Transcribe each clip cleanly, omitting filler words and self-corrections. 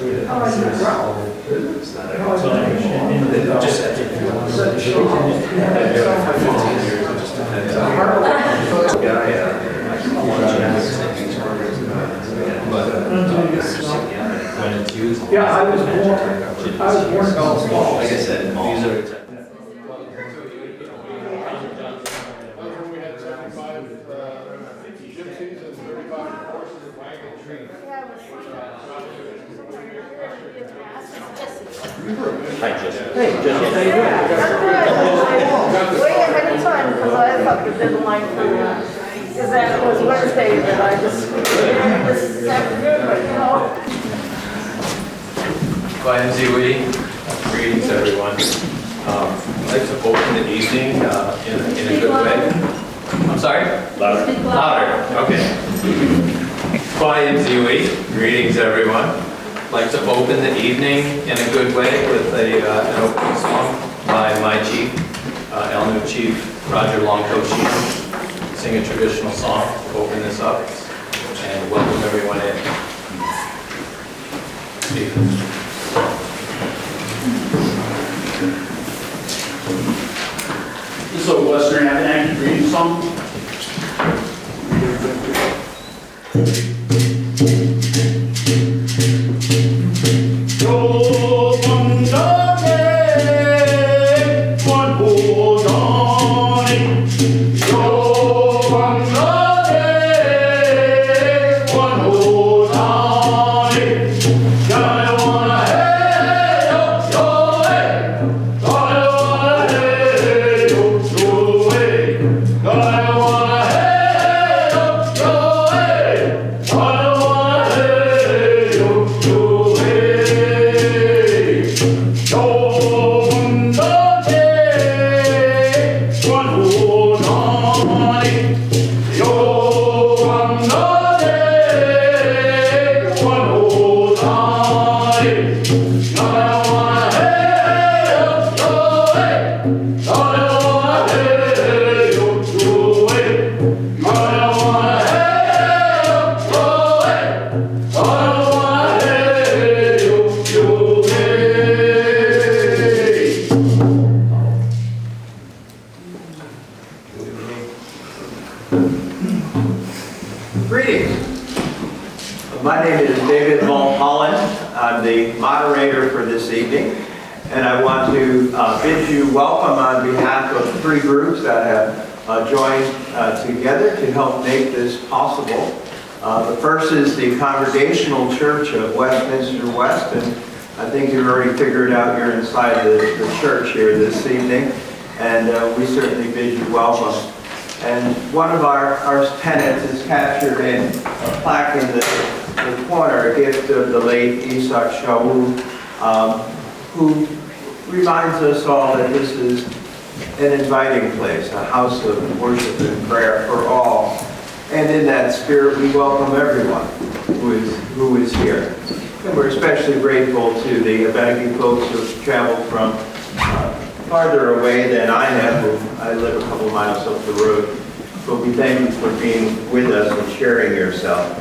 Yeah, I was born in Fall. Like I said, these are We had 75 gypsies and 35 horses and wagon trains. Hi, Jesse. Hey, Jesse, how you doing? Way ahead of time, because I thought the deadline for because that was Wednesday, that I just this afternoon, but you know. YMZWE. Greetings, everyone. I'd like to open the evening in a good way. I'm sorry? Louder. Louder, okay. YMZWE. Greetings, everyone. I'd like to open the evening in a good way with an opening song by my chief, Elnu Chief Roger Longcoat Sheehan. Sing a traditional song to open this up and welcome everyone in. Chief. This is a Western Abenaki greeting song. Bid you welcome on behalf of 3 groups that have joined together to help make this possible. The first is the Congregational Church of Westminster West, and I think you've already figured out you're inside the church here this evening, and we certainly bid you welcome. And one of our tenants is captured in a plaque in the corner, a gift of the late Isaac Shaul, who reminds us all that this is an inviting place, a house of worship and prayer for all. And in that spirit, we welcome everyone who is here. And we're especially grateful to the Abenaki folks who have traveled from farther away than I have. I live a couple miles up the road. But we thank you for being with us and sharing yourself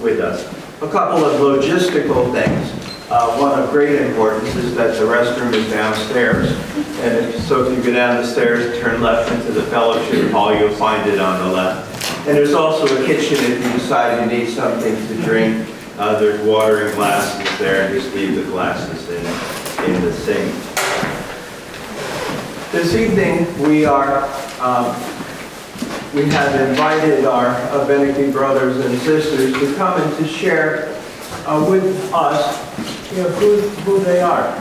with us. A couple of logistical things. One of great importance is that the restroom is downstairs. And so if you go down the stairs, turn left into the fellowship hall, you'll find it on the left. And there's also a kitchen if you decide you need something to drink. There's water in glasses there, and just leave the glasses in the sink. This evening we have invited our Abenaki brothers and sisters to come and to share with us who they are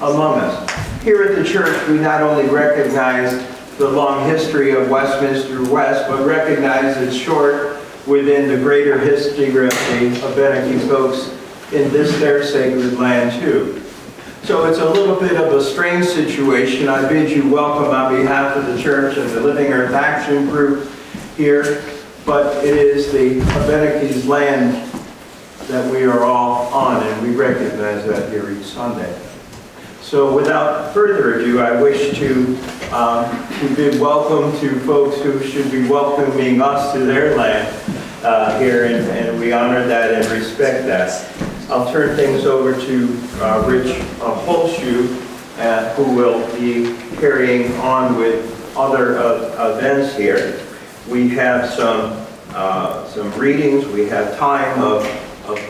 among us. Here at the church, we not only recognize the long history of Westminster West, but recognize its short within the greater history of the Abenaki folks in this their sacred land too. So it's a little bit of a strange situation. I bid you welcome on behalf of the church and the Living Earth Action Group here, but it is the Abenaki's land that we are all on, and we recognize that here each Sunday. So without further ado, I wish to bid welcome to folks who should be welcoming us to their land here, and we honor that and respect that. I'll turn things over to Rich Holshoe, who will be carrying on with other events here. We have some readings. We have time of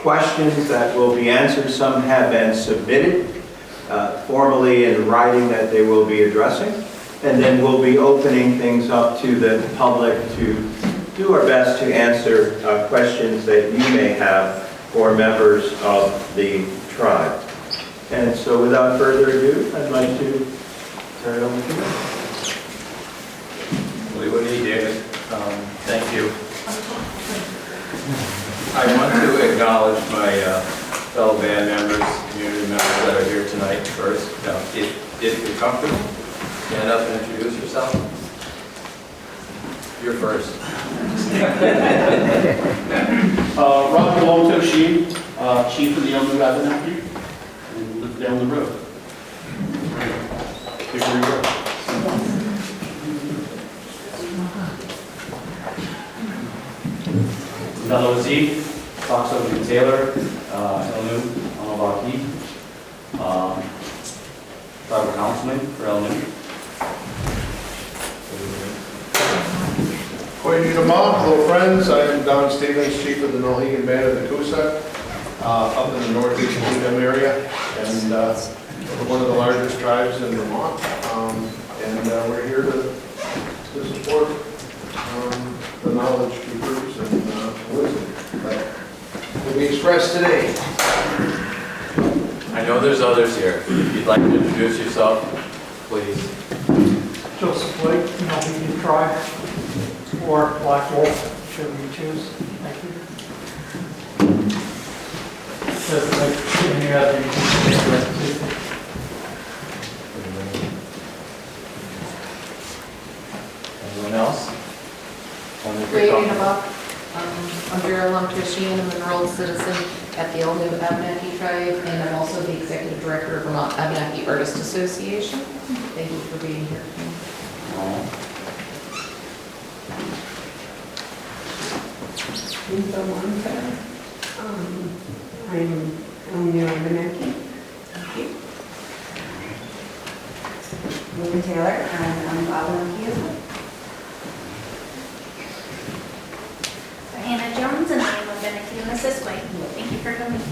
questions that will be answered. Some have been submitted formally in writing that they will be addressing. And then we'll be opening things up to the public to do our best to answer questions that you may have for members of the tribe. And so without further ado, I'd like to turn it over to you. Lee, David, thank you. I want to acknowledge my fellow band members, community members that are here tonight first. If you're comfortable, stand up and introduce yourself. You're first. Roger Long-Toe Sheen, Chief of the Elnu Abenaki, and live down the road. Hickory Road. Mellow Z, Fox Oak Taylor, Elnu, Abenaki, tribal councilman for Elnu. Hello friends, I am Don Stevens, Chief of the Mohegan Band of the Coosac, up in the Northeast Kingdom area, and we're one of the largest tribes in Vermont, and we're here to support the knowledge keepers and wisdom that will be expressed today. I know there's others here. If you'd like to introduce yourself, please. Joseph Blake, Mohegan Tribe, or Black Wolf, whichever you choose. Thank you. Doesn't make any other Anyone else? Waiting about, I'm Vera Long-Toe, I'm an enrolled citizen at the Elnu Abenaki tribe, and I'm also the executive director of Vermont Abenaki Artist Association. Thank you for being here. I'm Elnu Abenaki. Thank you. Linda Taylor, and I'm Abenaki as well. Hannah Jones, and I am Abenaki in this way. Thank you for coming.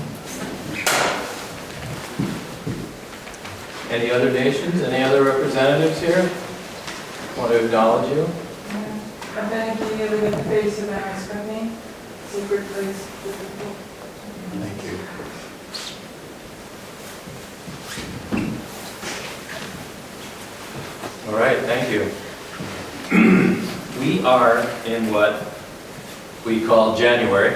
Any other nations? Any other representatives here? Want to acknowledge you? Abenaki, live at the base of Abenaki, sacred place. Thank you. All right, thank you. We are in what we call January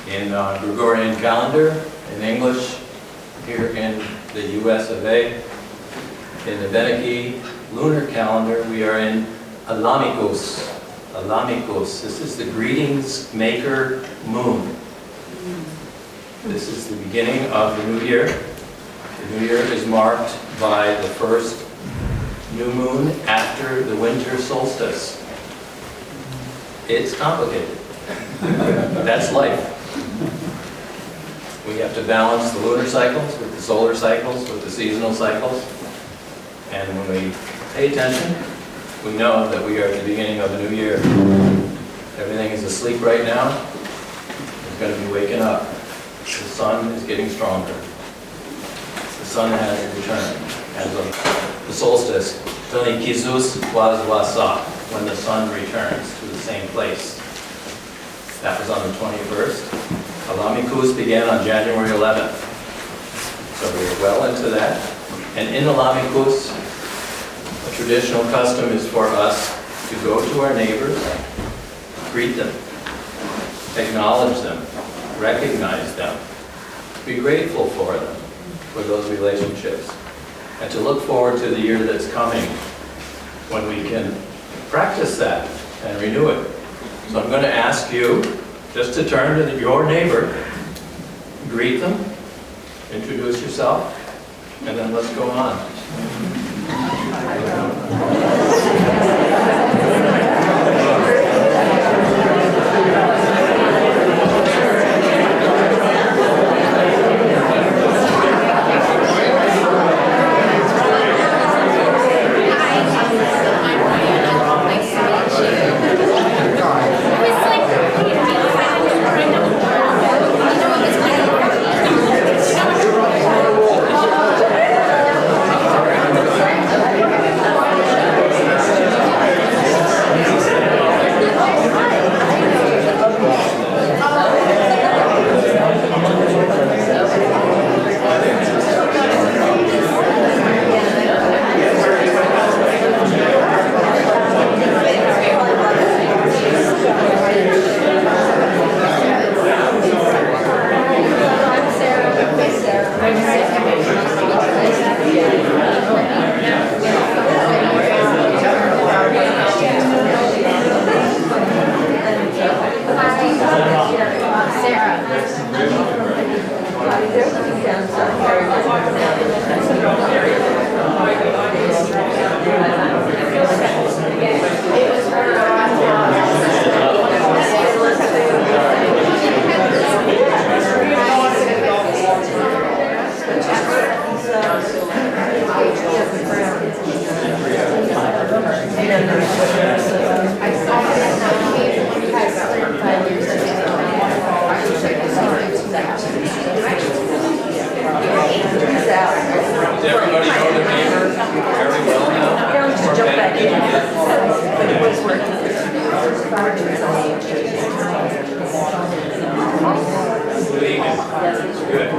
in Gregorian calendar, in English, here in the US of A. In the Abenaki lunar calendar, we are in Alamikos. Alamikos. This is the greetings maker moon. This is the beginning of the new year. The new year is marked by the first new moon after the winter solstice. It's complicated. That's life. We have to balance the lunar cycles with the solar cycles, with the seasonal cycles. And when we pay attention, we know that we are at the beginning of a new year. Everything is asleep right now. It's going to be waking up. The sun is getting stronger. The sun has returned. As of the solstice, Tony Kizus Wazwasa, when the sun returns to the same place. That was on the 21st. Alamikus began on January 11th. So we're well into that. And in Alamikus, a traditional custom is for us to go to our neighbors, greet them, acknowledge them, recognize them, be grateful for them, for those relationships, and to look forward to the year that's coming when we can practice that and renew it. So I'm going to ask you just to turn to your neighbor, greet them, introduce yourself, and then let's go on. Does everybody know their neighbor very well now? Don't Or jump back in. Good evening. Good.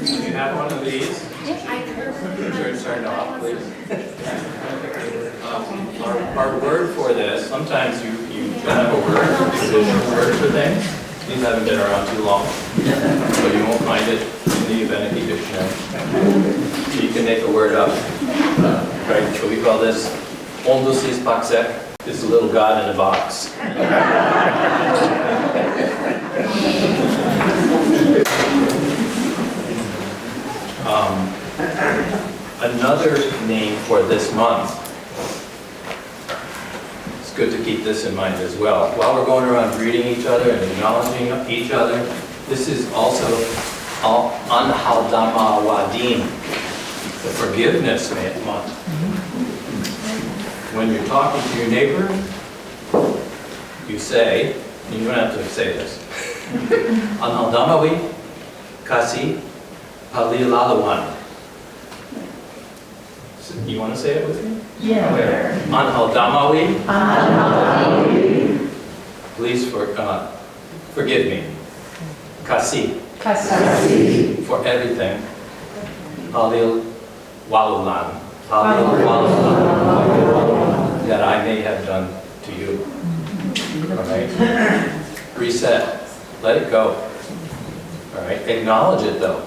Do you have one of these? Turn off, please. Our word for this, sometimes you have a word, decision word for things. These haven't been around too long, so you won't find it in the Abenaki dictionary. You can make a word up. Right? So we call this Ondusis Paksek. It's a little god in a box. Another name for this month. It's good to keep this in mind as well. While we're going around greeting each other and acknowledging each other, this is also Anhaldama Wadim, the forgiveness month. When you're talking to your neighbor, you say, and you don't have to say this, Anhaldamawi Kasi Palilalawan. You want to say it with me? Yeah. Anhaldamawi. Please forgive me. Kasi. For everything. Palil walulan. That I may have done to you. All right. Reset. Let it go. All right. Acknowledge it though.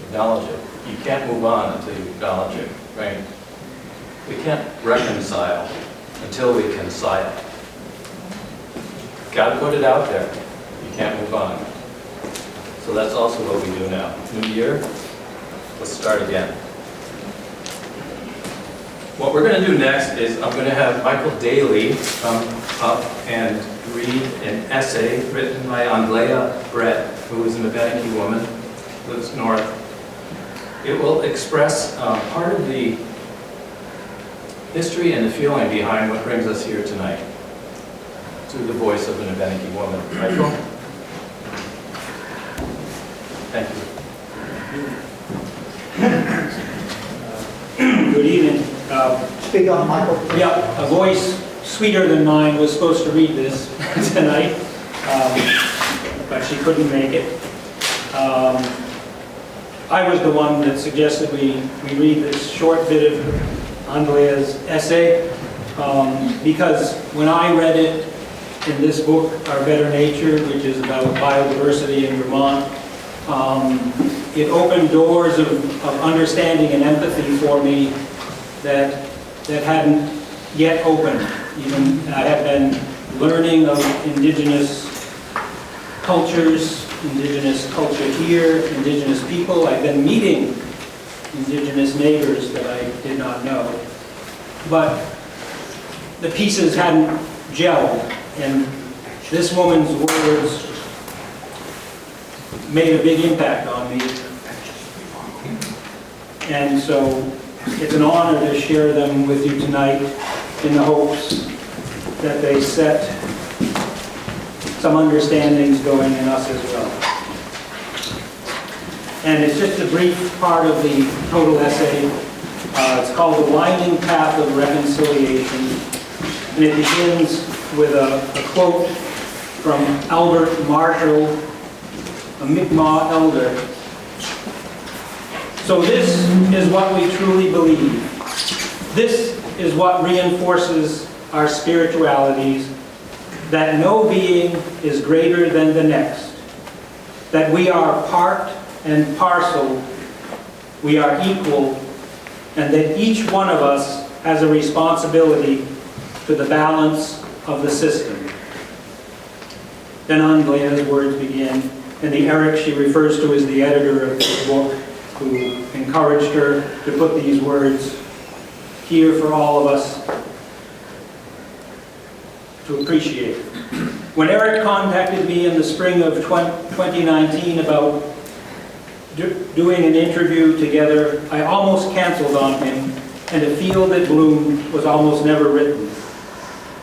Acknowledge it. You can't move on until you acknowledge it. Right. We can't reconcile until we concile. Got to put it out there. You can't move on. So that's also what we do now. New year, let's start again. What we're going to do next is I'm going to have Michael Daly come up and read an essay written by Andrea Brett, who is an Abenaki woman, lives north. It will express part of the history and the feeling behind what brings us here tonight, through the voice of an Abenaki woman. Michael? Thank you. Good evening. Speak on, Michael. Yeah, a voice sweeter than mine was supposed to read this tonight, but she couldn't make it. I was the one that suggested we read this short bit of Andrea's essay, because when I read it in this book, Our Better Nature, which is about biodiversity in Vermont, it opened doors of understanding and empathy for me that hadn't yet opened. Even I have been learning of indigenous cultures, indigenous culture here, indigenous people. I've been meeting indigenous neighbors that I did not know. But the pieces hadn't gelled, and this woman's words made a big impact on me. And so it's an honor to share them with you tonight in the hopes that they set some understandings going in us as well. And it's just a brief part of the total essay. It's called The Winding Path of Reconciliation. And it begins with a quote from Albert Marshall, a Mi'kmaq elder. So this is what we truly believe. This is what reinforces our spiritualities, that no being is greater than the next, that we are part and parcel, we are equal, and that each one of us has a responsibility to the balance of the system. Then Andrea's words begin, and the Eric she refers to as the editor of the book, who encouraged her to put these words here for all of us to appreciate. When Eric contacted me in the spring of 2019 about doing an interview together, I almost canceled on him, and A Field That Bloomed was almost never written.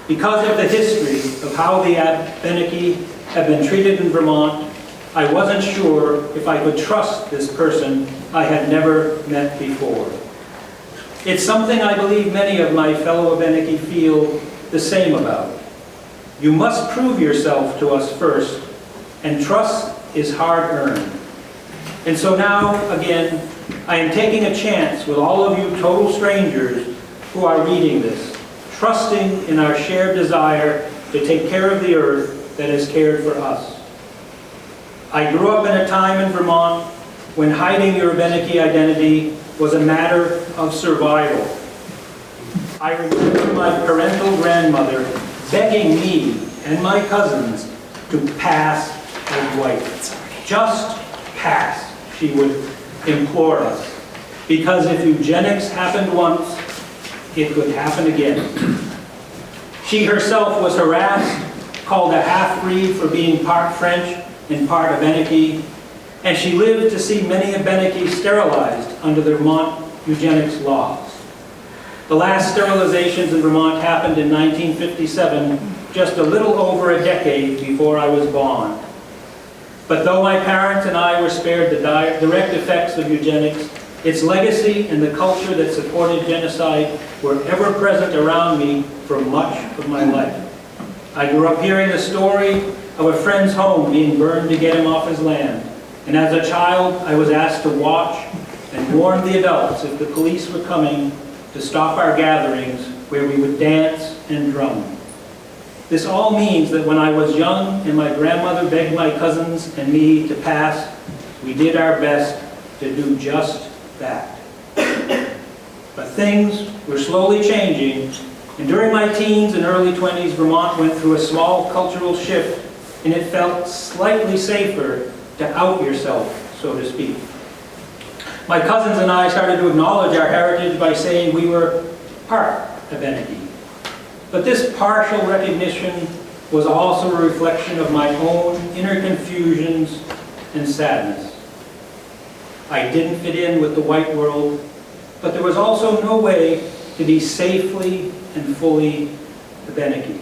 Because of the history of how the Abenaki have been treated in Vermont, I wasn't sure if I could trust this person I had never met before. It's something I believe many of my fellow Abenaki feel the same about. You must prove yourself to us first, and trust is hard-earned. And so now, again, I am taking a chance with all of you total strangers who are reading this, trusting in our shared desire to take care of the earth that has cared for us. I grew up in a time in Vermont when hiding your Abenaki identity was a matter of survival. I remember my parental grandmother begging me and my cousins to pass as white. Just pass, she would implore us. Because if eugenics happened once, it could happen again. She herself was harassed, called a half-breed for being part French and part Abenaki, and she lived to see many Abenaki sterilized under the Vermont eugenics laws. The last sterilizations in Vermont happened in 1957, just a little over a decade before I was born. But though my parents and I were spared the direct effects of eugenics, its legacy and the culture that supported genocide were ever present around me for much of my life. I grew up hearing the story of a friend's home being burned to get him off his land. And as a child, I was asked to watch and warn the adults if the police were coming to stop our gatherings where we would dance and drum. This all means that when I was young and my grandmother begged my cousins and me to pass, we did our best to do just that. But things were slowly changing, and during my teens and early 20s, Vermont went through a small cultural shift, and it felt slightly safer to out yourself, so to speak. My cousins and I started to acknowledge our heritage by saying we were part Abenaki. But this partial recognition was also a reflection of my own inner confusions and sadness. I didn't fit in with the white world, but there was also no way to be safely and fully Abenaki.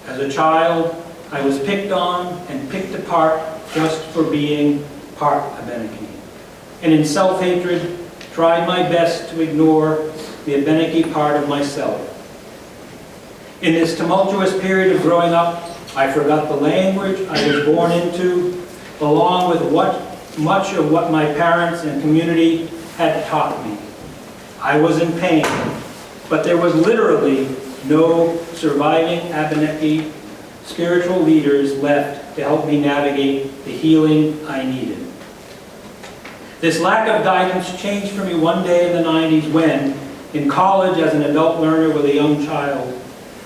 As a child, I was picked on and picked apart just for being part Abenaki. And in self-hatred, tried my best to ignore the Abenaki part of myself. In this tumultuous period of growing up, I forgot the language I was born into, along with much of what my parents and community had taught me. I was in pain, but there was literally no surviving Abenaki spiritual leaders left to help me navigate the healing I needed. This lack of guidance changed for me one day in the 90s when, in college as an adult learner with a young child,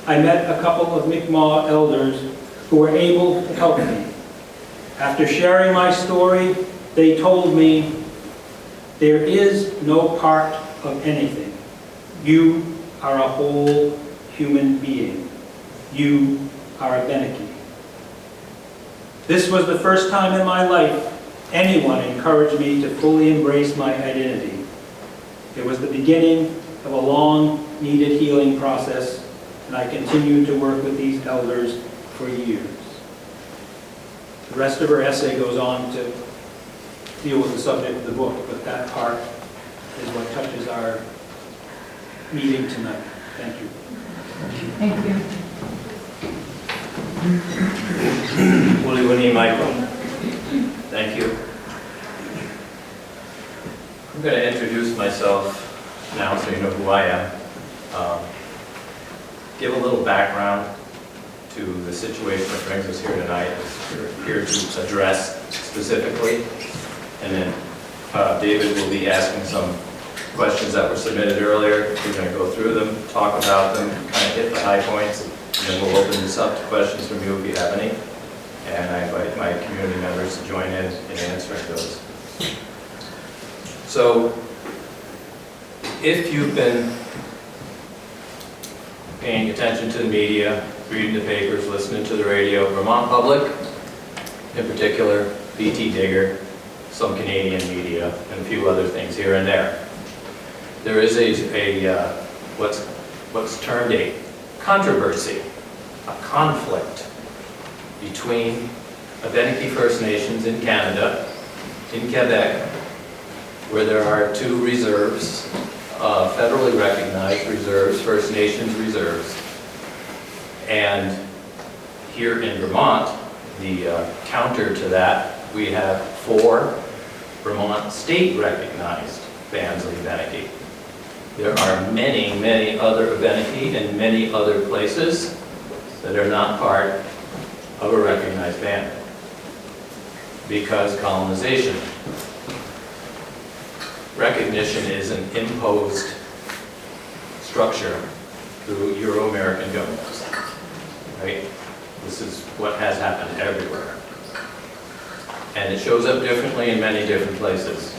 I met a couple of Mi'kmaq elders who were able to help me. After sharing my story, they told me, there is no part of anything. You are a whole human being. You are Abenaki. This was the first time in my life anyone encouraged me to fully embrace my identity. It was the beginning of a long-needed healing process, and I continued to work with these elders for years. The rest of her essay goes on to deal with the subject of the book, but that part is what touches our meeting tonight. Thank you. Thank you. Willie Winnie Michael. Thank you. I'm going to introduce myself now so you know who I am. Give a little background to the situation that brings us here tonight, we're here to address specifically. And then David will be asking some questions that were submitted earlier. We're going to go through them, talk about them, kind of hit the high points, and then we'll open this up to questions from you if you have any. And I invite my community members to join in answering those. So, if you've been paying attention to the media, reading the papers, listening to the radio, Vermont Public, in particular, BT Digger, some Canadian media, and a few other things here and there. There is what's termed a controversy, a conflict between Abenaki First Nations in Canada, in Quebec, where there are 2 reserves, federally recognized reserves, First Nations reserves. And here in Vermont, the counter to that, we have 4 Vermont state recognized bands of Abenaki. There are many, many other Abenaki in many other places that are not part of a recognized band because colonization. Recognition is an imposed structure through Euro-American governments, right? This is what has happened everywhere. And it shows up differently in many different places.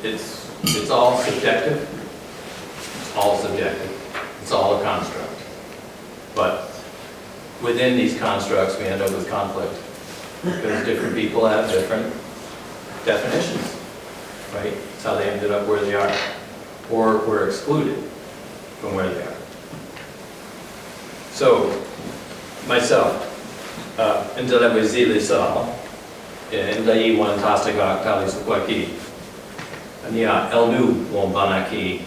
It's all subjective. It's all subjective. It's all a construct. But within these constructs, we end up with conflict because different people have different definitions, right? It's how they ended up where they are, or were excluded from where they are. So, myself, Indela Wizili Sal, Indai Wan Tastagak Tali Sukwaki, Ania Elnu Wombanaki,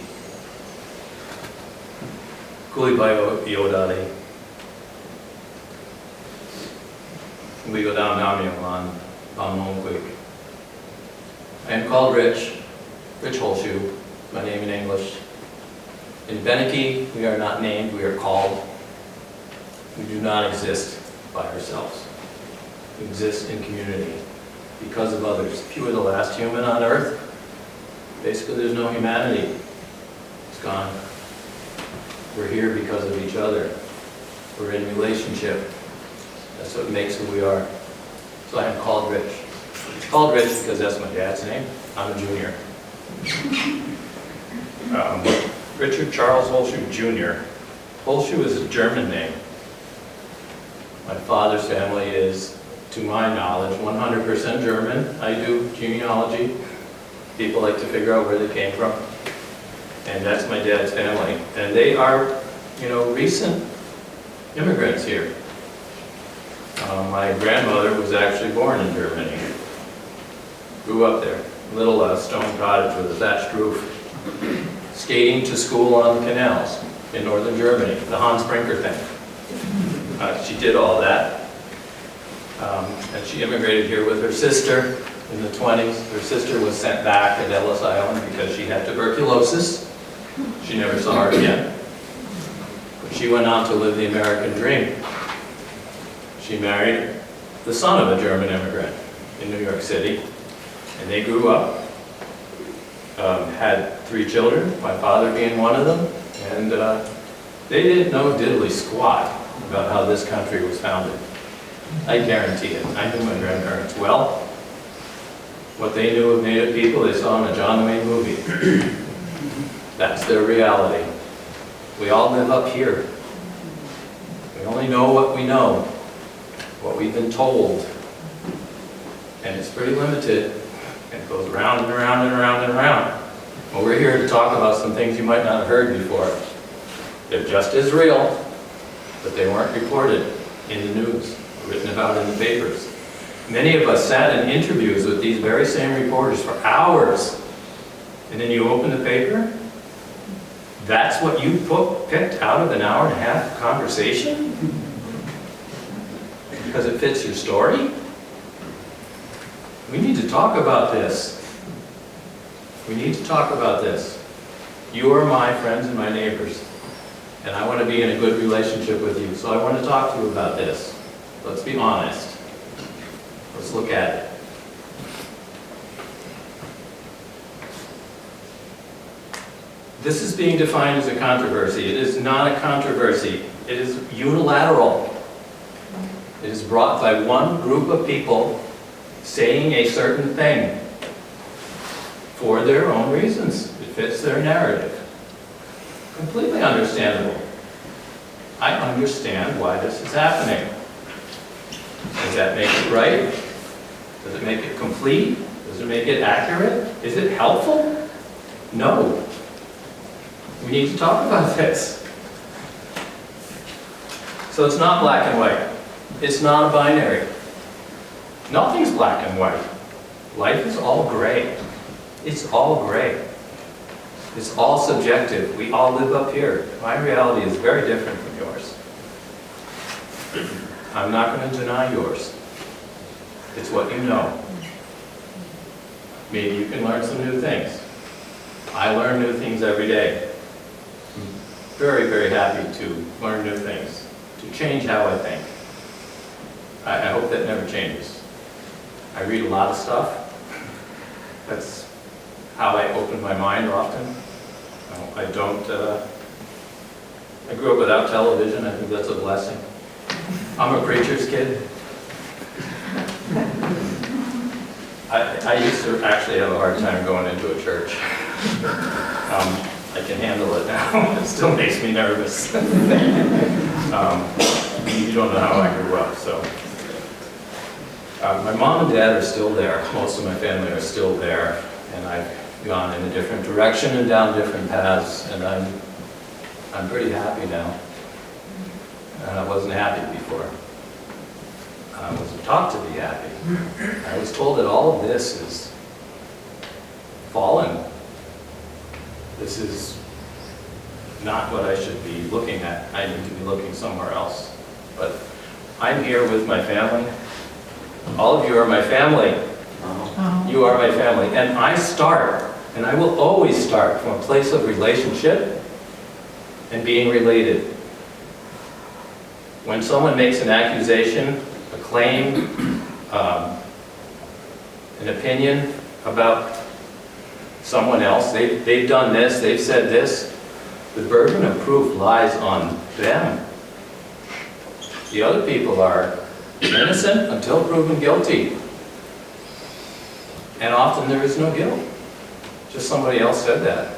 Kulibayo Yodali. We go down Namio on Hong Quick. I am called Rich Holshoe, my name in English. In Abenaki, we are not named, we are called. We do not exist by ourselves. We exist in community because of others. If you were the last human on earth, basically there's no humanity. It's gone. We're here because of each other. We're in relationship. That's what makes who we are. So I am called Rich. It's called Rich because that's my dad's name. I'm a junior. Richard Charles Holshoe Jr. Holshoe is a German name. My father's family is, to my knowledge, 100% German. I do genealogy. People like to figure out where they came from. And that's my dad's family. And they are, recent immigrants here. My grandmother was actually born in Germany. Grew up there. Little stone cottage with a thatched roof. Skating to school on the canals in northern Germany, the Hans Brinker thing. She did all that. And she immigrated here with her sister in the 20s. Her sister was sent back at Ellis Island because she had tuberculosis. She never saw her again. But she went on to live the American dream. She married the son of a German immigrant in New York City. And they grew up, had 3 children, my father being one of them. And they didn't know diddly squat about how this country was founded. I guarantee it. I knew my grandparents well. What they knew of Native people, they saw in a John Wayne movie. That's their reality. We all live up here. We only know what we know, what we've been told. And it's pretty limited. And it goes around and around and around and around. Well, we're here to talk about some things you might not have heard before. They're just as real, but they weren't reported in the news, written about in the papers. Many of us sat in interviews with these very same reporters for hours. And then you open the paper, that's what you picked out of an hour and a half conversation? Because it fits your story? We need to talk about this. We need to talk about this. You are my friends and my neighbors. And I want to be in a good relationship with you. So I want to talk to you about this. Let's be honest. Let's look at it. This is being defined as a controversy. It is not a controversy. It is unilateral. It is brought by one group of people saying a certain thing for their own reasons. It fits their narrative. Completely understandable. I understand why this is happening. Does that make it right? Does it make it complete? Does it make it accurate? Is it helpful? No. We need to talk about this. So it's not black and white. It's not a binary. Nothing's black and white. Life is all gray. It's all gray. It's all subjective. We all live up here. My reality is very different from yours. I'm not going to deny yours. It's what you know. Maybe you can learn some new things. I learn new things every day. I'm very, very happy to learn new things, to change how I think. I hope that never changes. I read a lot of stuff. That's how I open my mind often. I grew up without television. I think that's a blessing. I'm a preacher's kid. I used to actually have a hard time going into a church. I can handle it now. It still makes me nervous. You don't know how I grew up, so. My mom and dad are still there. Most of my family are still there, and I've gone in a different direction and down different paths, and I'm pretty happy now. And I wasn't happy before. I wasn't taught to be happy. I was told that all of this is fallen. This is not what I should be looking at. I need to be looking somewhere else. But I'm here with my family. All of you are my family. You are my family. And I start, and I will always start from a place of relationship and being related. When someone makes an accusation, a claim, an opinion about someone else, they've done this, they've said this, the burden of proof lies on them. The other people are innocent until proven guilty. And often there is no guilt. Just somebody else said that.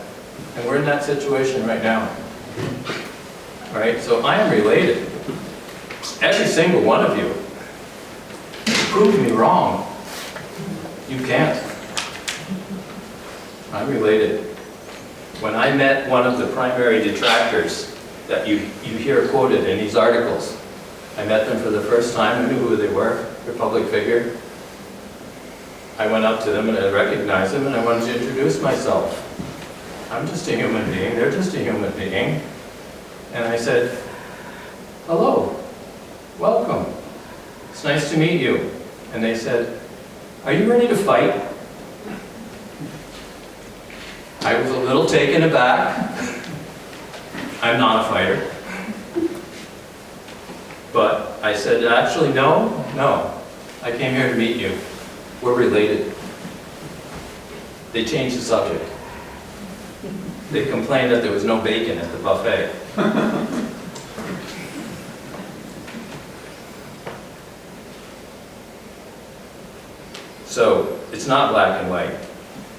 And we're in that situation right now. All right, so I am related. Every single one of you. Prove me wrong. You can't. I'm related. When I met one of the primary detractors that you hear quoted in these articles, I met them for the first time. I knew who they were, their public figure. I went up to them and I recognized them and I wanted to introduce myself. I'm just a human being, they're just a human being. And I said, hello, welcome, it's nice to meet you. And they said, are you ready to fight? I was a little taken aback. I'm not a fighter. But I said, actually, no. I came here to meet you. We're related. They changed the subject. They complained that there was no bacon at the buffet. So, it's not black and white.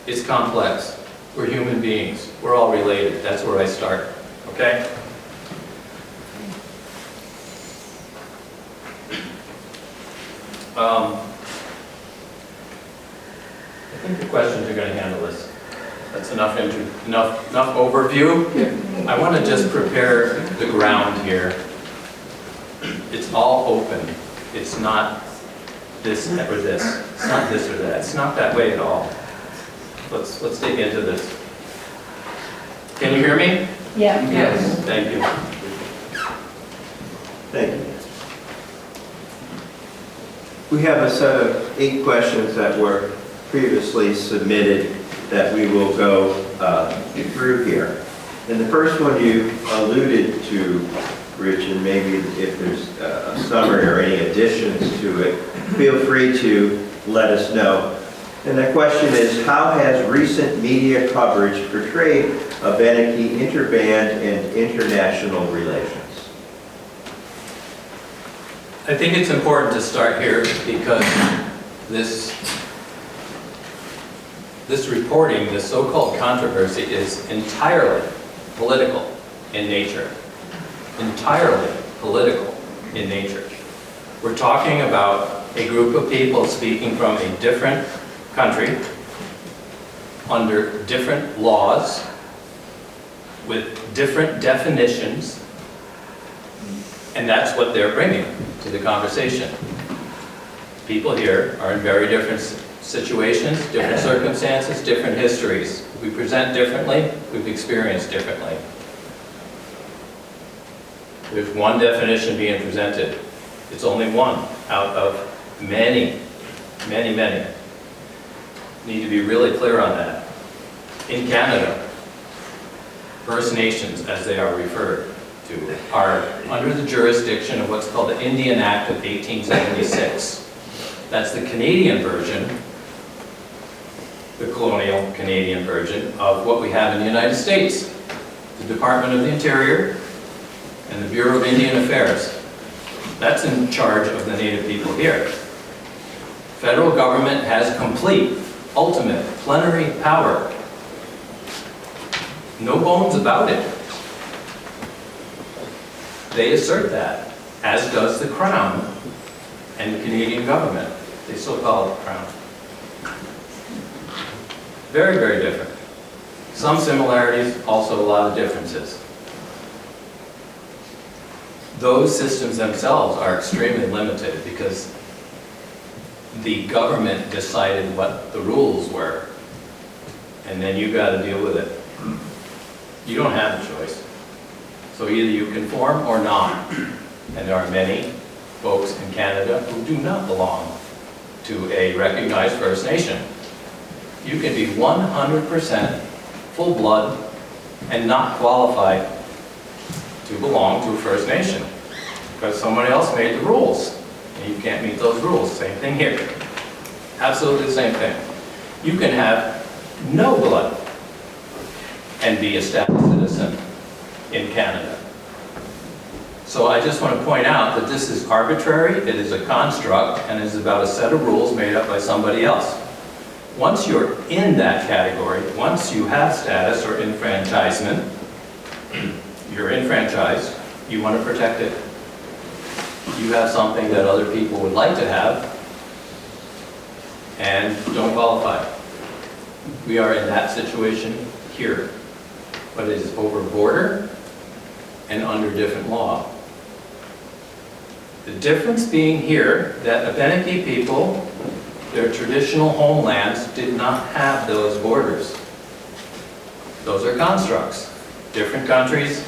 It's complex. We're human beings. We're all related. That's where I start. Okay? I think the questions are going to handle this. That's enough overview. I want to just prepare the ground here. It's all open. It's not this or this. It's not this or that. It's not that way at all. Let's dig into this. Can you hear me? Yeah. Yes. Thank you. Thank you. We have a set of 8 questions that were previously submitted that we will go through here. And the first one you alluded to, Rich, and maybe if there's a summary or any additions to it, feel free to let us know. And that question is, how has recent media coverage portrayed Abenaki interband and international relations? I think it's important to start here because this reporting, this so-called controversy, is entirely political in nature. Entirely political in nature. We're talking about a group of people speaking from a different country, under different laws, with different definitions, and that's what they're bringing to the conversation. people here are in very different situations, different circumstances, different histories. We present differently, we've experienced differently. There's one definition being presented. It's only one out of many, many, many. Need to be really clear on that. In Canada, First Nations, as they are referred to, are under the jurisdiction of what's called the Indian Act of 1876. That's the Canadian version, the colonial Canadian version of what we have in the United States. The Department of the Interior and the Bureau of Indian Affairs. That's in charge of the Native people here. Federal government has complete, ultimate, plenary power. No bones about it. They assert that, as does the Crown and the Canadian government. They still call it the Crown. Very, very different. Some similarities, also a lot of differences. Those systems themselves are extremely limited because the government decided what the rules were, and then you got to deal with it. You don't have a choice. So either you conform or not. And there are many folks in Canada who do not belong to a recognized First Nation. You can be 100% full blood and not qualified to belong to a First Nation because somebody else made the rules and you can't meet those rules. Same thing here. Absolutely the same thing. You can have no blood and be a status citizen in Canada. So I just want to point out that this is arbitrary, it is a construct, and is about a set of rules made up by somebody else. Once you're in that category, once you have status or enfranchisement, you're enfranchised, you want to protect it. You have something that other people would like to have and don't qualify. We are in that situation here, but it is over border and under different law. The difference being here that Abenaki people, their traditional homelands did not have those borders. Those are constructs. Different countries,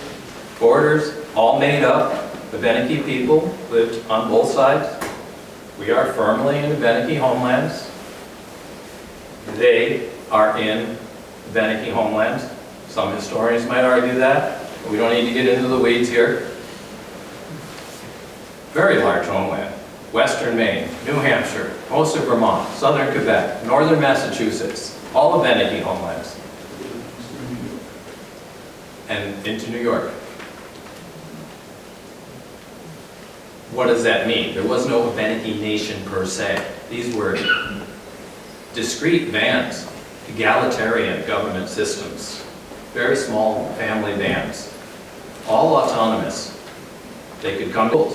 borders, all made up. Abenaki people lived on both sides. We are firmly in Abenaki homelands. They are in Abenaki homelands. Some historians might argue that. We don't need to get into the weeds here. Very large homeland. Western Maine, New Hampshire, most of Vermont, southern Quebec, northern Massachusetts, all Abenaki homelands. And into New York. What does that mean? There was no Abenaki nation per se. These were discrete bands, egalitarian government systems, very small family bands, all autonomous. They could come to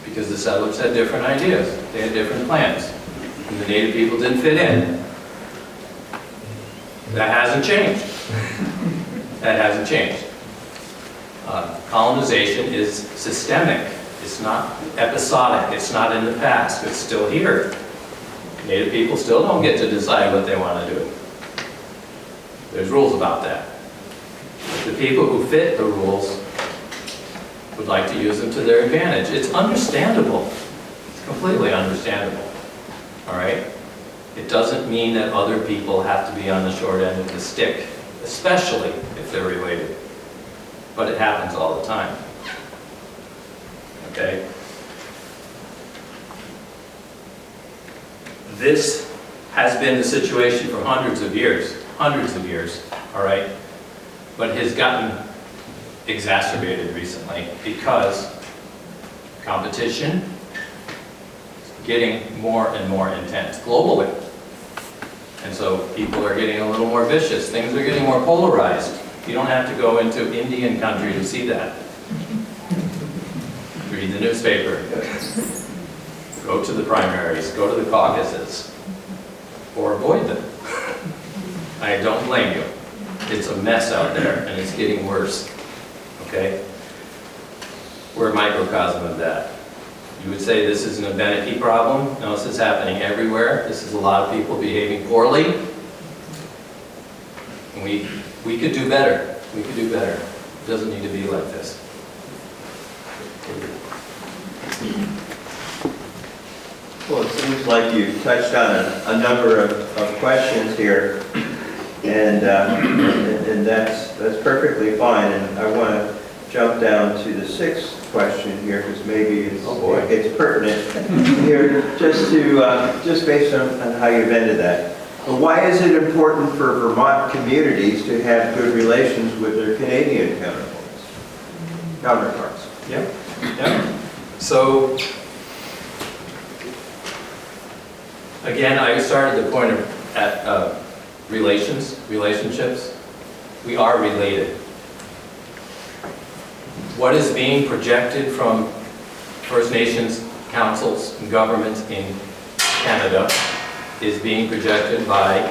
because the settlers had different ideas. They had different plans. And the Native people didn't fit in. That hasn't changed. That hasn't changed. Colonization is systemic. It's not episodic. It's not in the past. It's still here. Native people still don't get to decide what they want to do. There's rules about that. The people who fit the rules would like to use them to their advantage. It's understandable. It's completely understandable. All right? It doesn't mean that other people have to be on the short end of the stick, especially if they're related. But it happens all the time. Okay? This has been the situation for hundreds of years, all right? But has gotten exacerbated recently because competition is getting more and more intense globally. And so people are getting a little more vicious. Things are getting more polarized. You don't have to go into Indian country to see that. Read the newspaper. Go to the primaries, go to the caucuses, or avoid them. I don't blame you. It's a mess out there, and it's getting worse. Okay? We're a microcosm of that. You would say this is an Abenaki problem. No, this is happening everywhere. This is a lot of people behaving poorly. And we could do better. We could do better. It doesn't need to be like this. Well, it seems like you've touched on a number of questions here, and that's perfectly fine. And I want to jump down to the sixth question here, because maybe it's pertinent here, just based on how you've ended that. But why is it important for Vermont communities to have good relations with their Canadian counterparts? Yep. So, again, I started the point at relationships. We are related. What is being projected from First Nations councils and governments in Canada is being projected by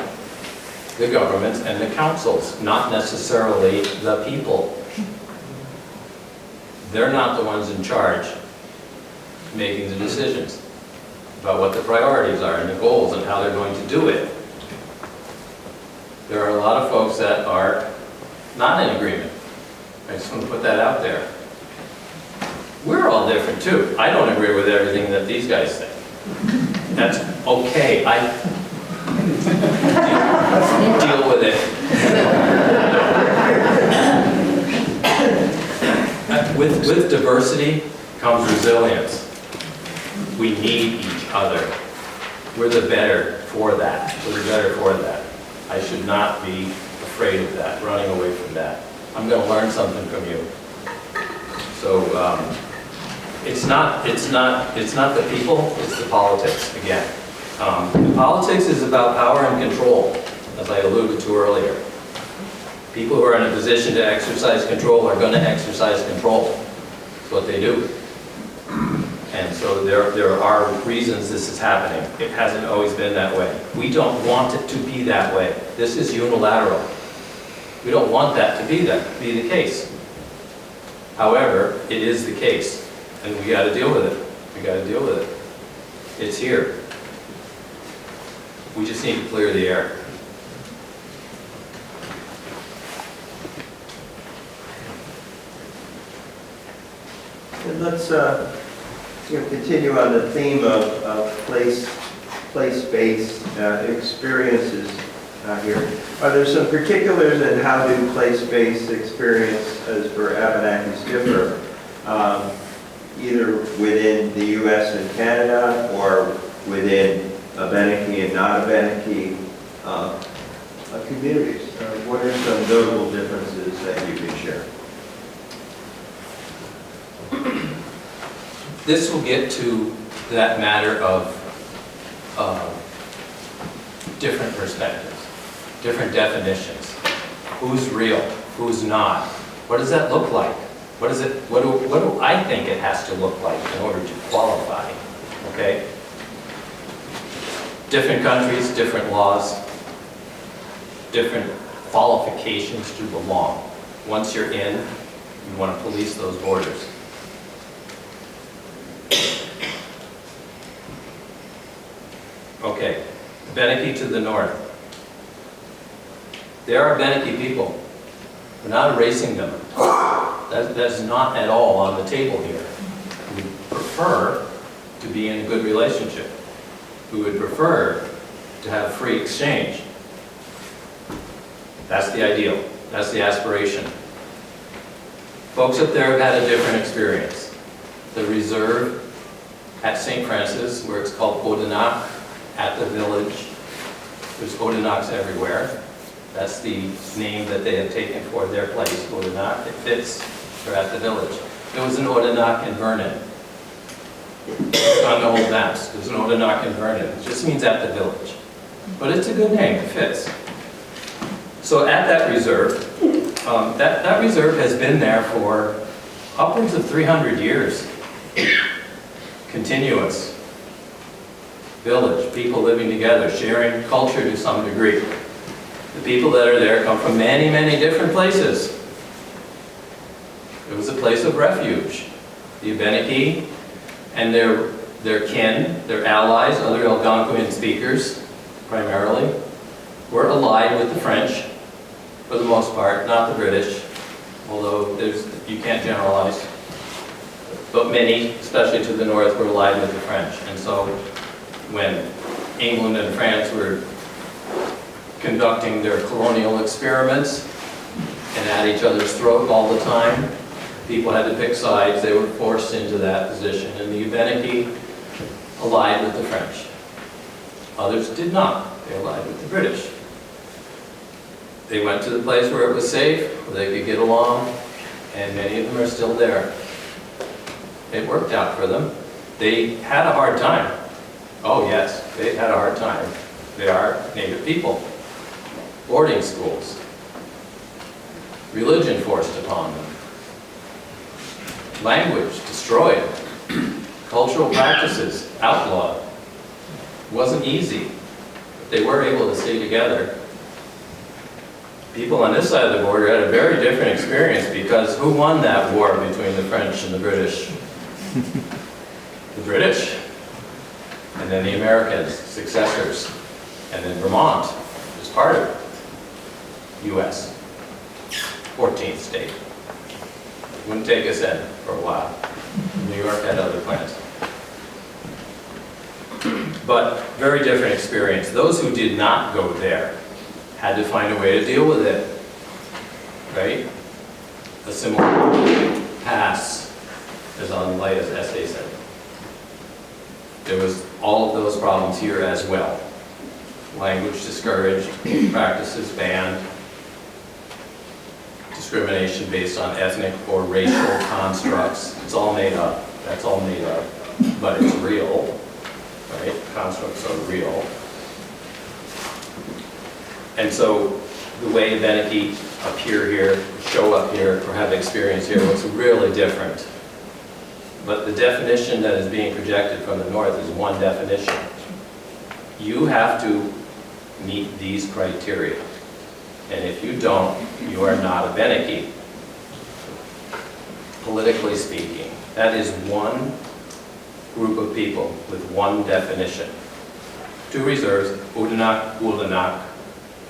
the governments and the councils, not necessarily the people. They're not the ones in charge making the decisions about what the priorities are and the goals and how they're going to do it. There are a lot of folks that are not in agreement. I just want to put that out there. We're all different too. I don't agree with everything that these guys think. That's okay. I deal with it. With diversity comes resilience. We need each other. We're the better for that. We're the better for that. I should not be afraid of that, running away from that. I'm going to learn something from you. So it's not the people, it's the politics again. The politics is about power and control, as I alluded to earlier. People who are in a position to exercise control are going to exercise control. That's what they do. And so there are reasons this is happening. It hasn't always been that way. We don't want it to be that way. This is unilateral. We don't want that to be the case. However, it is the case, and we got to deal with it. We got to deal with it. It's here. We just need to clear the air. And let's continue on the theme of place-based experiences here. Are there some particulars in how do place-based experiences for Abenakis differ, either within the U.S. and Canada or within Abenaki and non-Abenaki communities? What are some notable differences that you can share? This will get to that matter of different perspectives, different definitions. Who's real? Who's not? What does that look like? What do I think it has to look like in order to qualify? Okay? Different countries, different laws, different qualifications to belong. Once you're in, you want to police those borders. Okay, Abenaki to the north. There are Abenaki people. We're not erasing them. That's not at all on the table here. We prefer to be in a good relationship. We would prefer to have free exchange. That's the ideal. That's the aspiration. Folks up there have had a different experience. The reserve at St. Francis, where it's called Odanak, at the village. There's Odanaks everywhere. That's the name that they have taken for their place, Odanak. It fits. They're at the village. There was an Odanak in Vernon. On the old maps, there's an Odanak in Vernon. It just means at the village. But it's a good name. It fits. So at that reserve, that reserve has been there for upwards of 300 years. Continuous. Village, people living together, sharing culture to some degree. The people that are there come from many, many different places. It was a place of refuge. The Abenaki and their kin, their allies, other Algonquian speakers, primarily, were allied with the French, for the most part, not the British, although you can't generalize. But many, especially to the north, were allied with the French. And so when England and France were conducting their colonial experiments and at each other's throat all the time, people had to pick sides. They were forced into that position. And the Abenaki allied with the French. Others did not. They allied with the British. They went to the place where it was safe, where they could get along, and many of them are still there. It worked out for them. They had a hard time. Oh yes, they had a hard time. They are Native people. Boarding schools. Religion forced upon them. Language destroyed. Cultural practices outlawed. It wasn't easy, but they were able to stay together. People on this side of the border had a very different experience because who won that war between the French and the British? The British. And then the Americans, successors. And then Vermont was part of it. U.S. 14th state. Wouldn't take us in for a while. New York had other plans. But very different experience. Those who did not go there had to find a way to deal with it, right? A similar pass as on the light as essay said. There was all of those problems here as well. Language discouraged, practices banned, discrimination based on ethnic or racial constructs. It's all made up. That's all made up, but it's real, right? Constructs are real. And so the way Abenaki appear here, show up here, or have experience here looks really different. But the definition that is being projected from the north is one definition. You have to meet these criteria. And if you don't, you are not Abenaki. Politically speaking, that is one group of people with one definition. Two reserves, Odanak, Ulanak,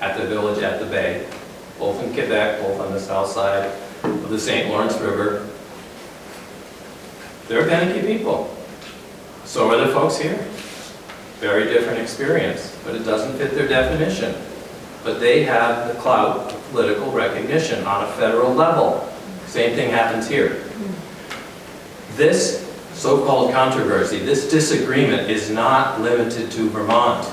at the village, at the bay, both in Quebec, both on the south side of the St. Lawrence River. They're Abenaki people. So are the folks here. Very different experience, but it doesn't fit their definition. But they have the clout of political recognition on a federal level. Same thing happens here. This so-called controversy, this disagreement is not limited to Vermont.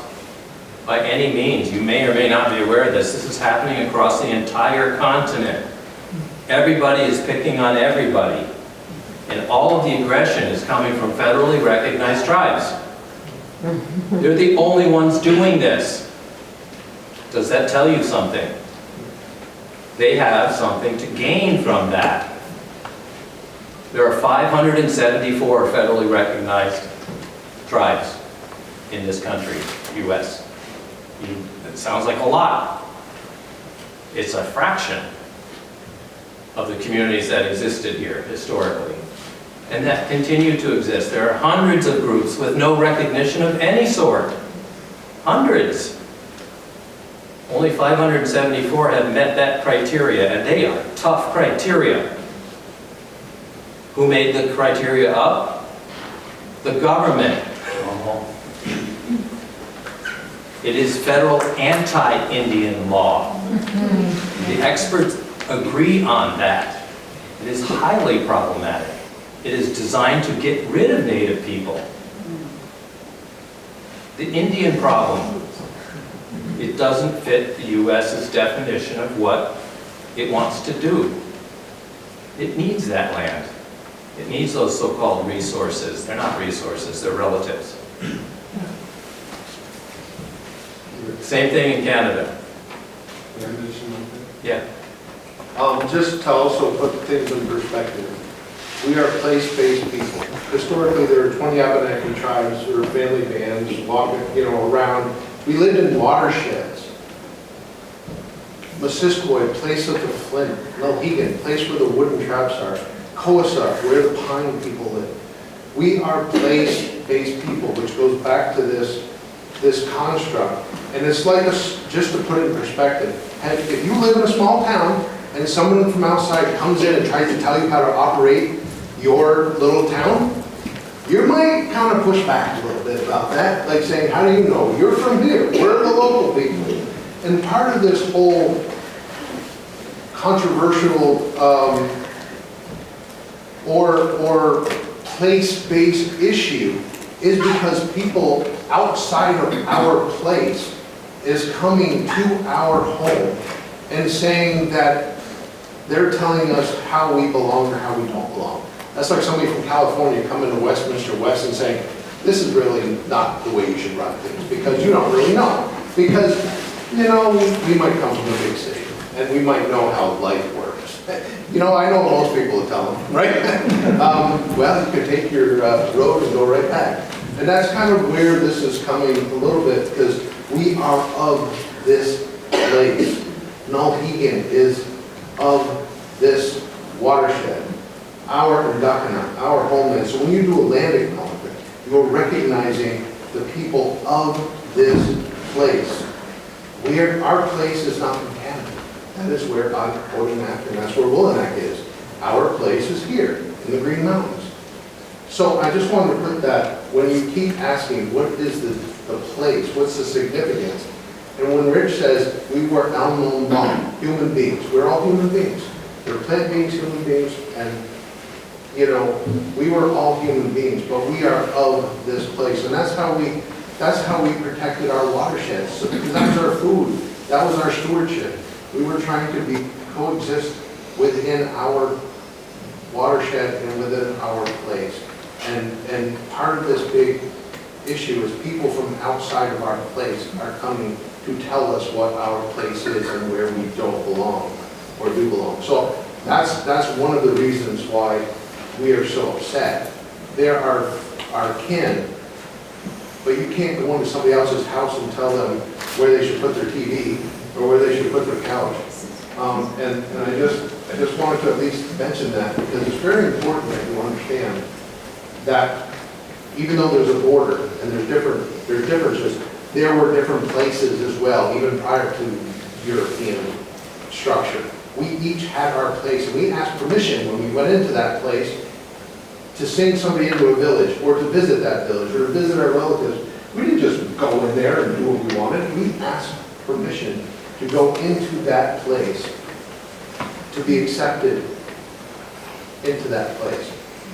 By any means, you may or may not be aware of this. This is happening across the entire continent. Everybody is picking on everybody. And all of the aggression is coming from federally recognized tribes. They're the only ones doing this. Does that tell you something? They have something to gain from that. There are 574 federally recognized tribes in this country, U.S. It sounds like a lot. It's a fraction of the communities that existed here historically, and that continue to exist. There are hundreds of groups with no recognition of any sort. Hundreds. Only 574 have met that criteria, and they are tough criteria. Who made the criteria up? The government. It is federal anti-Indian law. The experts agree on that. It is highly problematic. It is designed to get rid of Native people. The Indian problem, it doesn't fit the U.S.'s definition of what it wants to do. It needs that land. It needs those so-called resources. They're not resources, they're relatives. Same thing in Canada. Yeah. Just to also put things in perspective, we are place-based people. Historically, there were 20 Abenaki tribes, there were family bands, around. We lived in watersheds. Missisquoi, place of the flint. Milhegan, place where the wooden traps are. Coassup, where the pine people live. We are place-based people, which goes back to this construct. And it's like, just to put it in perspective, and if you live in a small town and someone from outside comes in and tries to tell you how to operate your little town, you might kind of push back a little bit about that, like saying, how do you know? You're from here, we're the local people. And part of this whole controversial or place-based issue is because people outside of our place is coming to our home and saying that they're telling us how we belong or how we don't belong. That's like somebody from California coming to Westminster West and saying, this is really not the way you should run things, because you don't really know. Because, you know, we might come from a big city, and we might know how life works. You know, I know most people will tell them, right? Well, you could take your road and go right back. And that's kind of where this is coming a little bit, because we are of this place. Nullhegan is of this watershed, our Indakana, our homeland. So when you do a land acknowledgement, you're recognizing the people of this place. Our place is not in Canada. That is where Abenaki, and that's where Willenak is. Our place is here in the Green Mountains. So I just wanted to put that, when you keep asking, what is the place, what's the significance? And when Rich says, we were human beings, we're all human beings. We're plant beings, human beings, and, you know, we were all human beings, but we are of this place. And that's how we protected our watersheds. So, because that was our food, that was our stewardship. We were trying to coexist within our watershed and within our place. And part of this big issue is people from outside of our place are coming to tell us what our place is and where we don't belong or do belong. So that's one of the reasons why we are so upset. They're our kin, but you can't go into somebody else's house and tell them where they should put their TV or where they should put their couch. And I just wanted to at least mention that, because it's very important that you understand that even though there's a border and there's differences, there were different places as well, even prior to European structure. We each had our place, and we asked permission when we went into that place to send somebody into a village or to visit that village or to visit our relatives. We didn't just go in there and do what we wanted. We asked permission to go into that place, to be accepted into that place.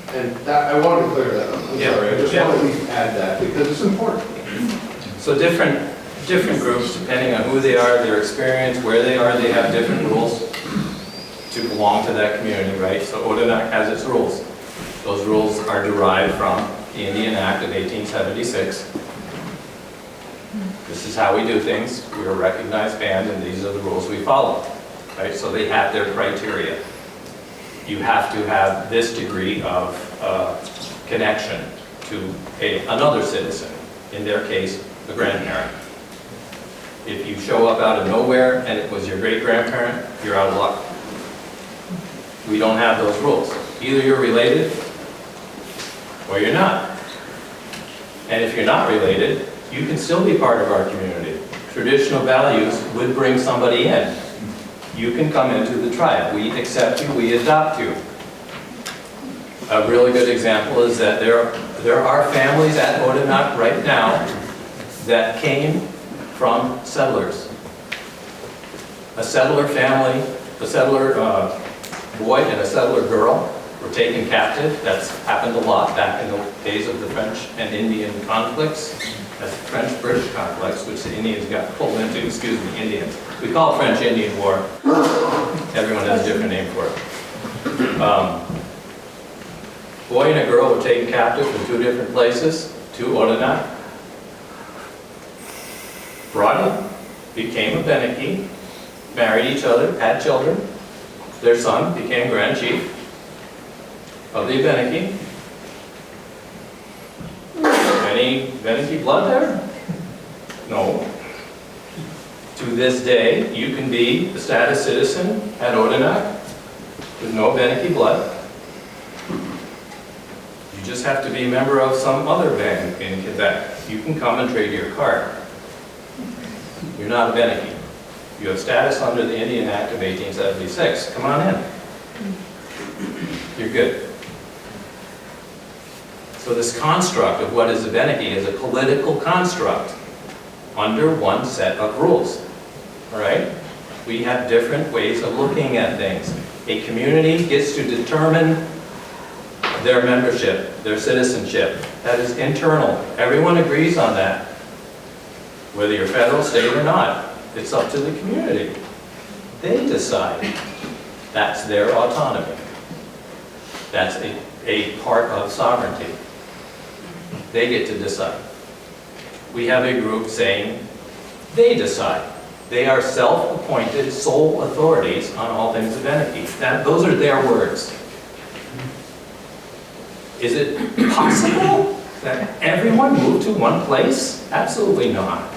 And that, I wanted to clear that up. I'm sorry, I just want to at least add that because it's important. So different groups, depending on who they are, their experience, where they are, they have different rules to belong to that community, right? So Odanak has its rules. Those rules are derived from the Indian Act of 1876. This is how we do things. We're a recognized band, and these are the rules we follow, right? So they have their criteria. You have to have this degree of connection to another citizen, in their case, the grandparent. If you show up out of nowhere and it was your great-grandparent, you're out of luck. We don't have those rules. Either you're related or you're not. And if you're not related, you can still be part of our community. Traditional values would bring somebody in. You can come into the tribe. We accept you, we adopt you. A really good example is that there are families at Odanak right now that came from settlers. A settler family, a settler boy and a settler girl were taken captive. That's happened a lot back in the days of the French and Indian conflicts. That's the French-British conflicts, which the Indians got pulled into, Indians. We call it French-Indian War. Everyone has a different name for it. Boy and a girl were taken captive from two different places, to Odanak. Brought in, became Abenaki, married each other, had children. Their son became Grand Chief of the Abenaki. Any Abenaki blood there? No. To this day, you can be a status citizen at Odanak with no Abenaki blood. You just have to be a member of some other band in Quebec. You can come and trade your card. You're not Abenaki. You have status under the Indian Act of 1876. Come on in. You're good. So this construct of what is Abenaki is a political construct under one set of rules. All right? We have different ways of looking at things. A community gets to determine their membership, their citizenship. That is internal. Everyone agrees on that. Whether you're federal, state, or not, it's up to the community. They decide. That's their autonomy. That's a part of sovereignty. They get to decide. We have a group saying they decide. They are self-appointed sole authorities on all things Abenaki. Those are their words. Is it possible that everyone moved to one place? Absolutely not.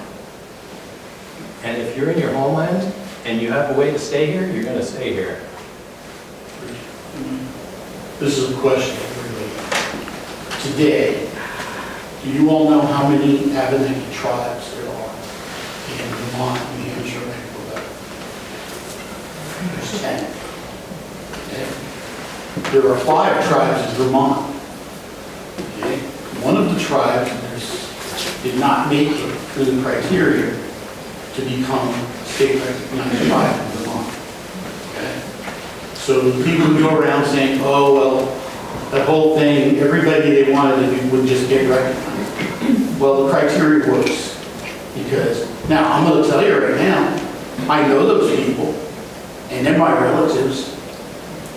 And if you're in your homeland and you have a way to stay here, you're going to stay here. This is a question for everybody. Today, do you all know how many Abenaki tribes there are in Vermont, New Hampshire, and Quebec? There's 10. Okay. There are 5 tribes in Vermont. Okay. One of the tribes did not make it through the criteria to become state recognized tribe in Vermont. Okay. So the people who go around saying, oh, well, that whole thing, everybody they wanted to do would just get recognized. Well, the criteria works. Because, now, I'm going to tell you right now, I know those people, and they're my relatives,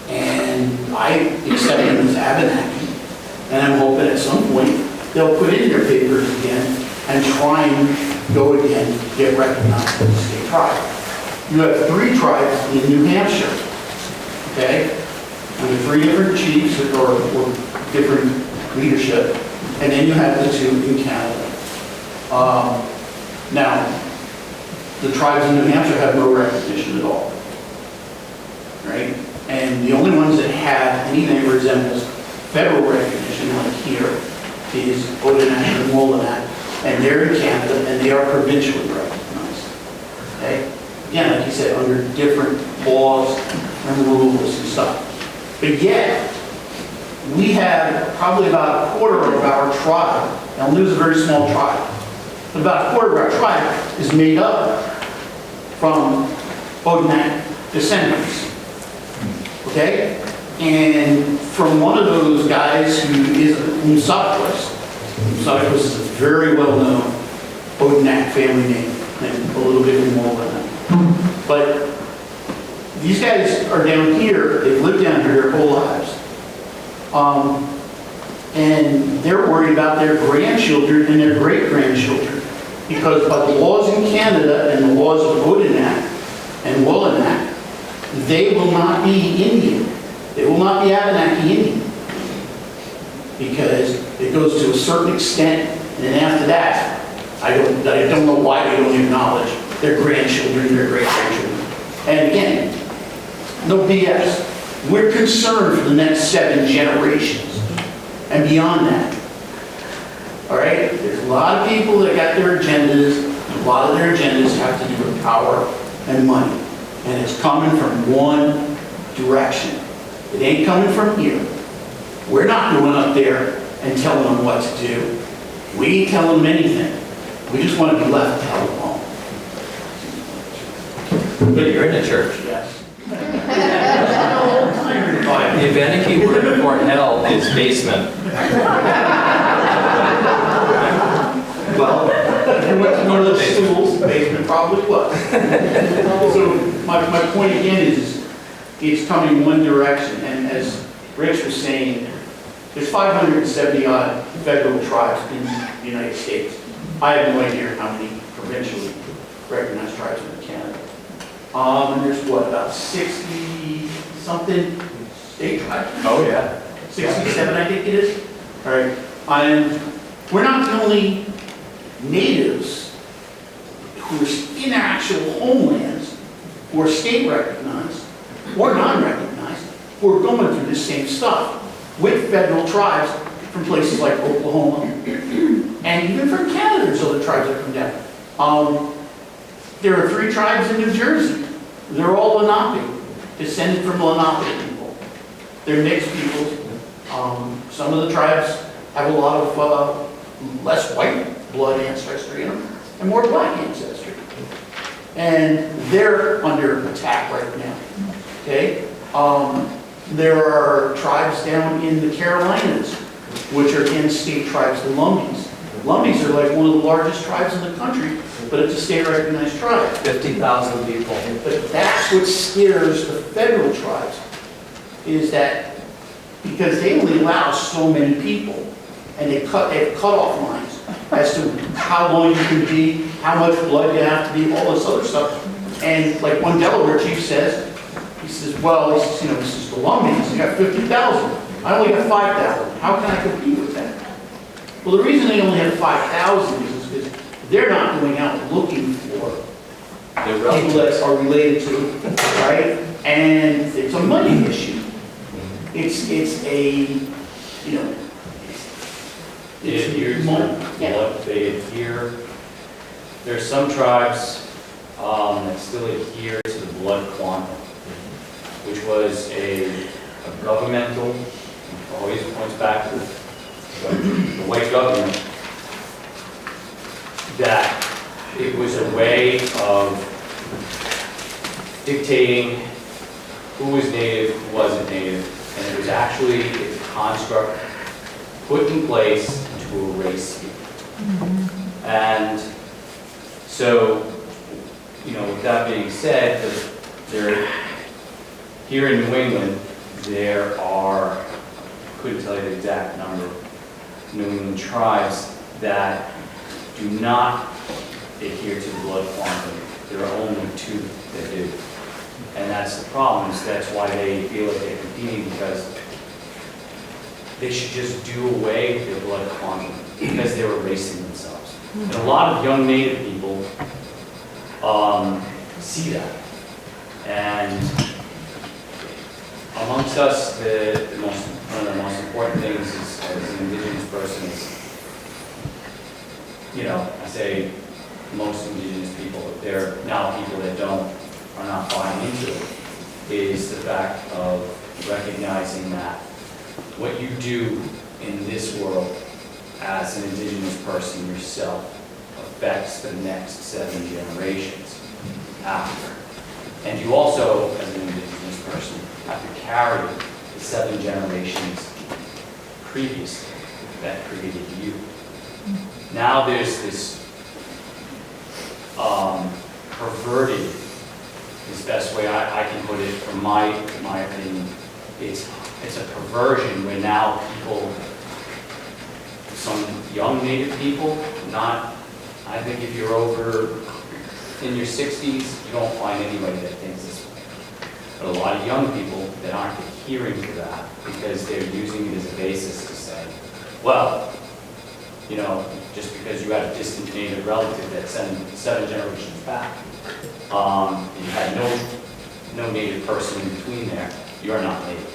and I accept them as Abenaki, and I'm hoping at some point they'll put in their papers again and try and go again, get recognized as a state tribe. You have 3 tribes in New Hampshire, okay? With 3 different chiefs or different leadership, and then you have the 2 in Canada. Now, the tribes in New Hampshire have no recognition at all, right? And the only ones that have anything that resembles federal recognition, like here, is Odanak and Wolanak, and they're in Canada, and they are provincially recognized, okay? Again, like you said, under different laws and rules and stuff. But yet, we have probably about a quarter of our tribe. Now, Elnu's a very small tribe, but about a quarter of our tribe is made up from Odanak descendants. Okay? And from one of those guys who is Umsakwas. Umsakwas is a very well-known Odanak family name, and a little bit more than that. But these guys are down here, they've lived down here their whole lives. And they're worried about their grandchildren and their great-grandchildren. Because by the laws in Canada and the laws of Odanak and Wolanak, they will not be Indian. They will not be Abenaki Indian. Because it goes to a certain extent, and then after that, I don't know why they don't acknowledge their grandchildren, their great-grandchildren. And again, no BS. We're concerned for the next 7 generations and beyond that. All right? There's a lot of people that got their agendas, and a lot of their agendas have to do with power and money. And it's coming from one direction. It ain't coming from here. We're not going up there and telling them what to do. We ain't telling them anything. We just want to be left the hell alone. But you're in a church. Yes. The Abenaki word for hell is basement. Well, if you went to one of those schools, the basement probably was. So my point again is, it's coming one direction, and as Rich was saying, there's 570 odd federal tribes in the United States. I have no idea how many provincially recognized tribes are in Canada. And there's what, about 60-something state tribes? Oh, yeah. 67, I think it is. All right. And we're not the only natives who are in their actual homelands who are state recognized or non-recognized who are going through this same stuff with federal tribes from places like Oklahoma, and even from Canada, there's other tribes that come down. There are 3 tribes in New Jersey. They're all Lenape, descended from Lenape people. They're mixed peoples. Some of the tribes have a lot of less white blood ancestry in them and more black ancestry. And they're under attack right now, okay? There are tribes down in the Carolinas, which are again state tribes, the Lumbees. Lumbees are like one of the largest tribes in the country, but it's a state-recognized tribe. 50,000 people. But that's what scares the federal tribes, is that because they only allow so many people, and they have cutoff lines as to how long you can be, how much blood you have to be, all this other stuff. And like one Delaware chief says, he says, well, he says, this is the Lumbees, you got 50,000. I only got 5,000. How can I compete with that? Well, the reason they only have 5,000 is because they're not going out looking for people that are related to, right? And it's a money issue. It's a, Here's money. what they adhere. There's some tribes that still adhere to the blood quantum, which was a governmental, always points back to the white government, that it was a way of dictating who was native, who wasn't native, and it was actually a construct put in place to erase people. And so, with that being said, here in New England, there are, couldn't tell you the exact number, New England tribes that do not adhere to the blood quantum. There are only 2 that do. And that's the problem, is that's why they feel like they're competing, because they should just do away with their blood quantum, because they're erasing themselves. And a lot of young Native people see that. And amongst us, one of the most important things is, as an Indigenous person, is, I say most Indigenous people, there are now people that are not buying into it, is the fact of recognizing that what you do in this world as an Indigenous person yourself affects the next 7 generations after. And you also, as an Indigenous person, have to carry the 7 generations previously that created you. Now there's this perverted, is the best way I can put it from my opinion. It's a perversion where now people, some young Native people, I think if you're over in your 60s, you don't find anybody that thinks this way. But a lot of young people that aren't adhering to that because they're using it as a basis to say, well, just because you had a distant Native relative that's 7 generations back, you had no Native person in between there, you're not Native.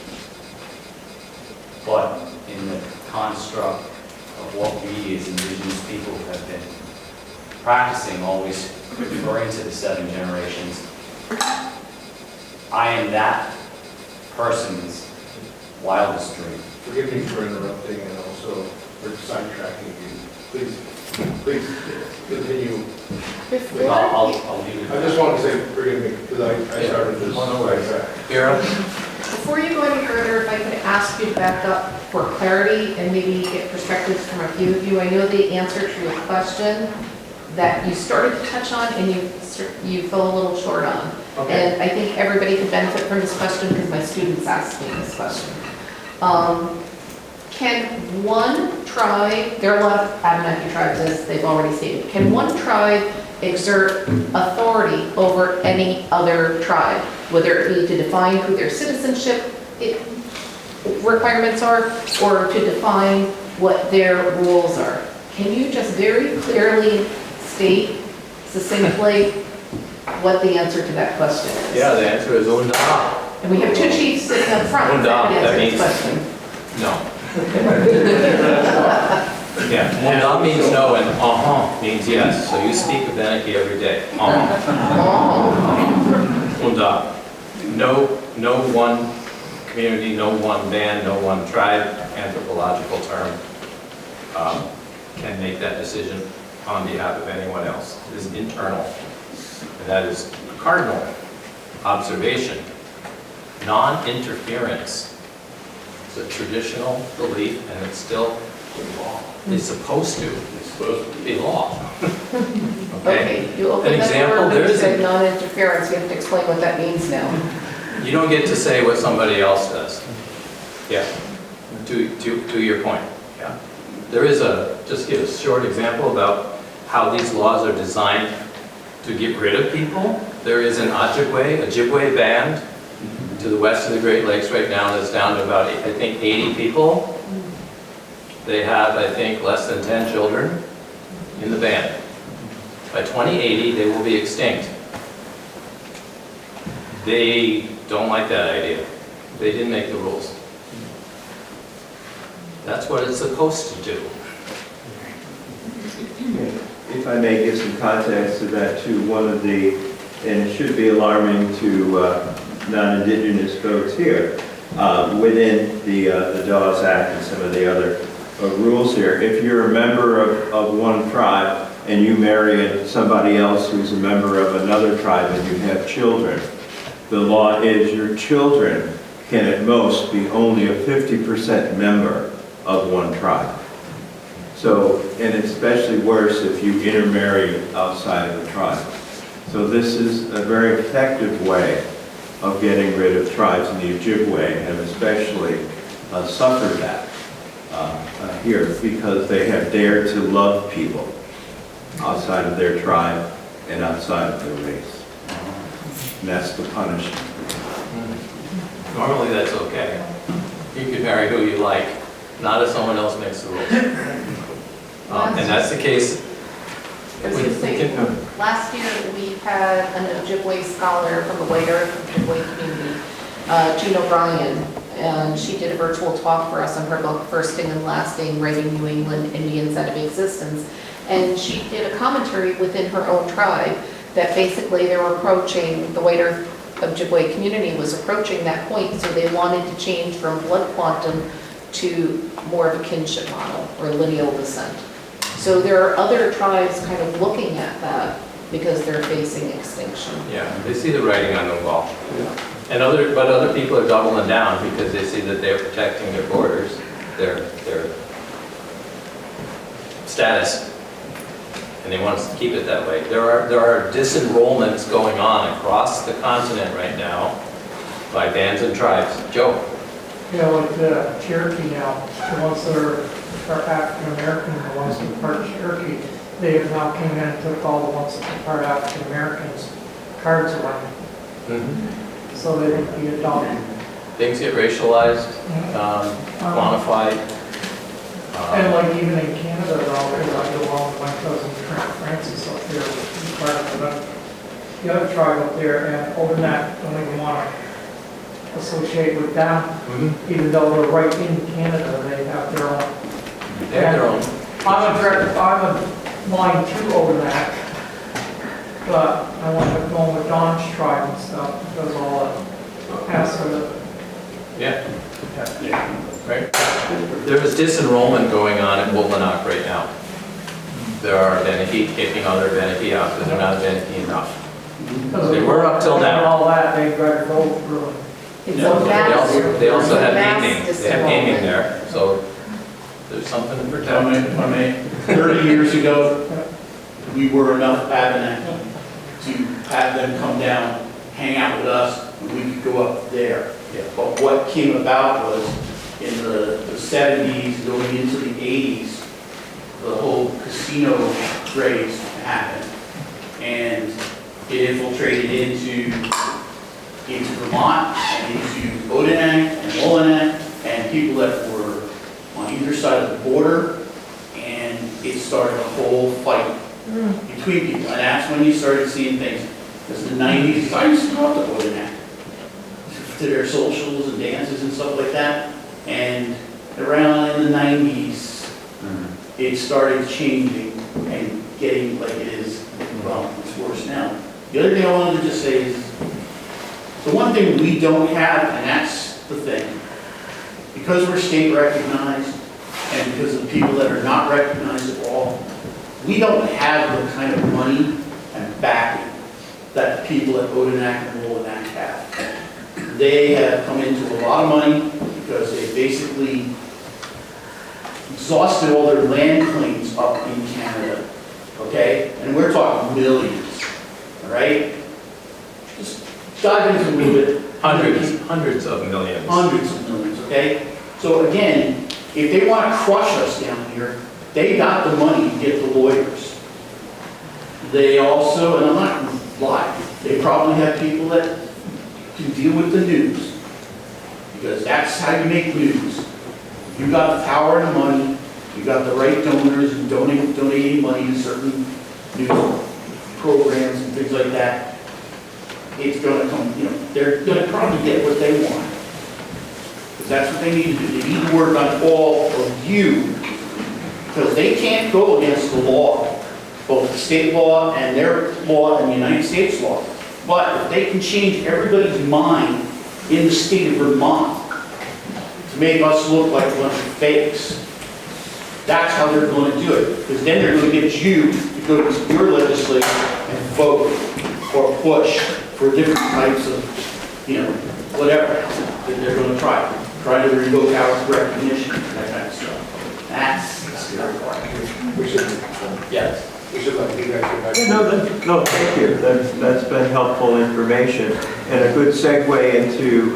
But in the construct of what we as Indigenous people have been practicing, always referring to the 7 generations, I am that person's wildest dream. Forgive me for interrupting and also for sidetracking you. Please continue. I'll leave it. I just wanted to say, forgive me, because I started this. Before you go any further, if I could ask you to back up for clarity and maybe get perspectives from a few of you. I know the answer to your question that you started to touch on and you fell a little short on. Okay. And I think everybody could benefit from this question because my students asked me this question. Can one tribe, there are a lot of Abenaki tribes, as they've already stated, can one tribe exert authority over any other tribe, whether it be to define who their citizenship requirements are, or to define what their rules are? Can you just very clearly state succinctly what the answer to that question is? Yeah, the answer is Unda. And we have 2 chiefs sitting up front Unda, that can that answer means this question. no. Yeah, and "uh" means no and "uh-huh" means yes. So you speak Abenaki every day. Unda. No one community, no one band, no one tribe, anthropological term, can make that decision on behalf of anyone else. It is internal. And that is cardinal observation. Non-interference. It's a traditional belief, and it's still law. It's supposed to be law. Okay, you open An that example, door, there you is said a, non-interference, you have to explain what that means now. you don't get to say what somebody else does. Yeah, to your point, yeah. There is just give a short example about how these laws are designed to get rid of people. There is an Ojibwe band to the west of the Great Lakes right now that's down to about, I think, 80 people. They have, I think, less than 10 children in the band. By 2080, they will be extinct. They don't like that idea. They didn't make the rules. That's what it's supposed to do. If I may give some context to that too, one of the, and it should be alarming to non-Indigenous folks here, within the Dawes Act and some of the other rules here, if you're a member of one tribe and you marry somebody else who's a member of another tribe and you have children, the law is your children can at most be only a 50% member of one tribe. So, and it's especially worse if you intermarry outside of the tribe. So this is a very effective way of getting rid of tribes, and the Ojibwe have especially suffered that here because they have dared to love people outside of their tribe and outside of their race. And that's the punishment. Normally that's okay. You can marry who you like, not if someone else makes the rules. And that's the case. Last year, we had an Ojibwe scholar from the White Earth Ojibwe community, Jean O'Brien, and she did a virtual talk for us on her book, Firsting and Lasting, Writing New England Indians Out of Existence. And she did a commentary within her own tribe that basically they were approaching, the White Earth Ojibwe community was approaching that point, so they wanted to change from blood quantum to more of a kinship model or lineal descent. So there are other tribes kind of looking at that because they're facing extinction. Yeah, they see the writing on the wall. And other people are doubling down because they see that they're protecting their borders, their status, and they want us to keep it that way. There are disenrollments going on across the continent right now by bands and tribes. Joe? Yeah, like the Cherokee now, the ones that are African American, the ones that are part Cherokee, they have now came in and took all the ones that are part African Americans cards away. So they can be adopted. Things get racialized, quantified. And like even in Canada, though, because I go along with my cousin Francis up there, he's part of the other tribe up there, and Obenaki don't even want to associate with them, even though they're right in Canada, they have their own. They have their own. I'm a line 2 Abenaki, but I want to go with Don's tribe and stuff because all that passes with it. Yeah. Right. There is disenrollment going on in Woolanock right now. There are Abenaki kicking other Abenaki out because they're not Abenaki enough. They were up till now. All that, they got to go through. It's a mass- They also have mass gaming. They have gaming disenrollment. there, so there's something to If protect. I may, 30 years ago, we were enough Abenaki to have them come down, hang out with us, and we could go up there. But what came about was in the 70s, going into the 80s, the whole casino craze happened. And it infiltrated into Vermont and into Odanak and Wolanak and people that were on either side of the border, and it started a whole fight between people. And that's when you started seeing things. Because in the 90s, I used to go up to Odanak to their socials and dances and stuff like that. And around in the 90s, it started changing and getting like it is, well, it's worse now. The other thing I wanted to just say is, the one thing we don't have, and that's the thing, because we're state recognized, and because of the people that are not recognized at all, we don't have the kind of money and backing that the people at Abenaki and Westminster have. They have come into a lot of money because they basically exhausted all their land claims up in Canada, okay? And we're talking millions, all right? Just dive into a little bit. Hundreds of millions. Hundreds of millions, okay? So again, if they want to crush us down here, they got the money to get the lawyers. They also, and I'm not going to lie, they probably have people that can deal with the news, because that's how you make news. You got the power and the money, you got the right donors and donating money to certain news programs and things like that. It's going to come, they're going to probably get what they want. Because that's what they need to do. They need to work on all of you. Because they can't go against the law, both the state law and their law and the United States law. But if they can change everybody's mind in the state of Vermont to make us look like a bunch of fakes, that's how they're going to do it. Because then they're going to get you to go to your legislature and vote or push for different types of, whatever that they're going to try to revoke our recognition, that kind of stuff. That's the scary part. Yes. We should let you guys get back. No, thank you. That's been helpful information and a good segue into,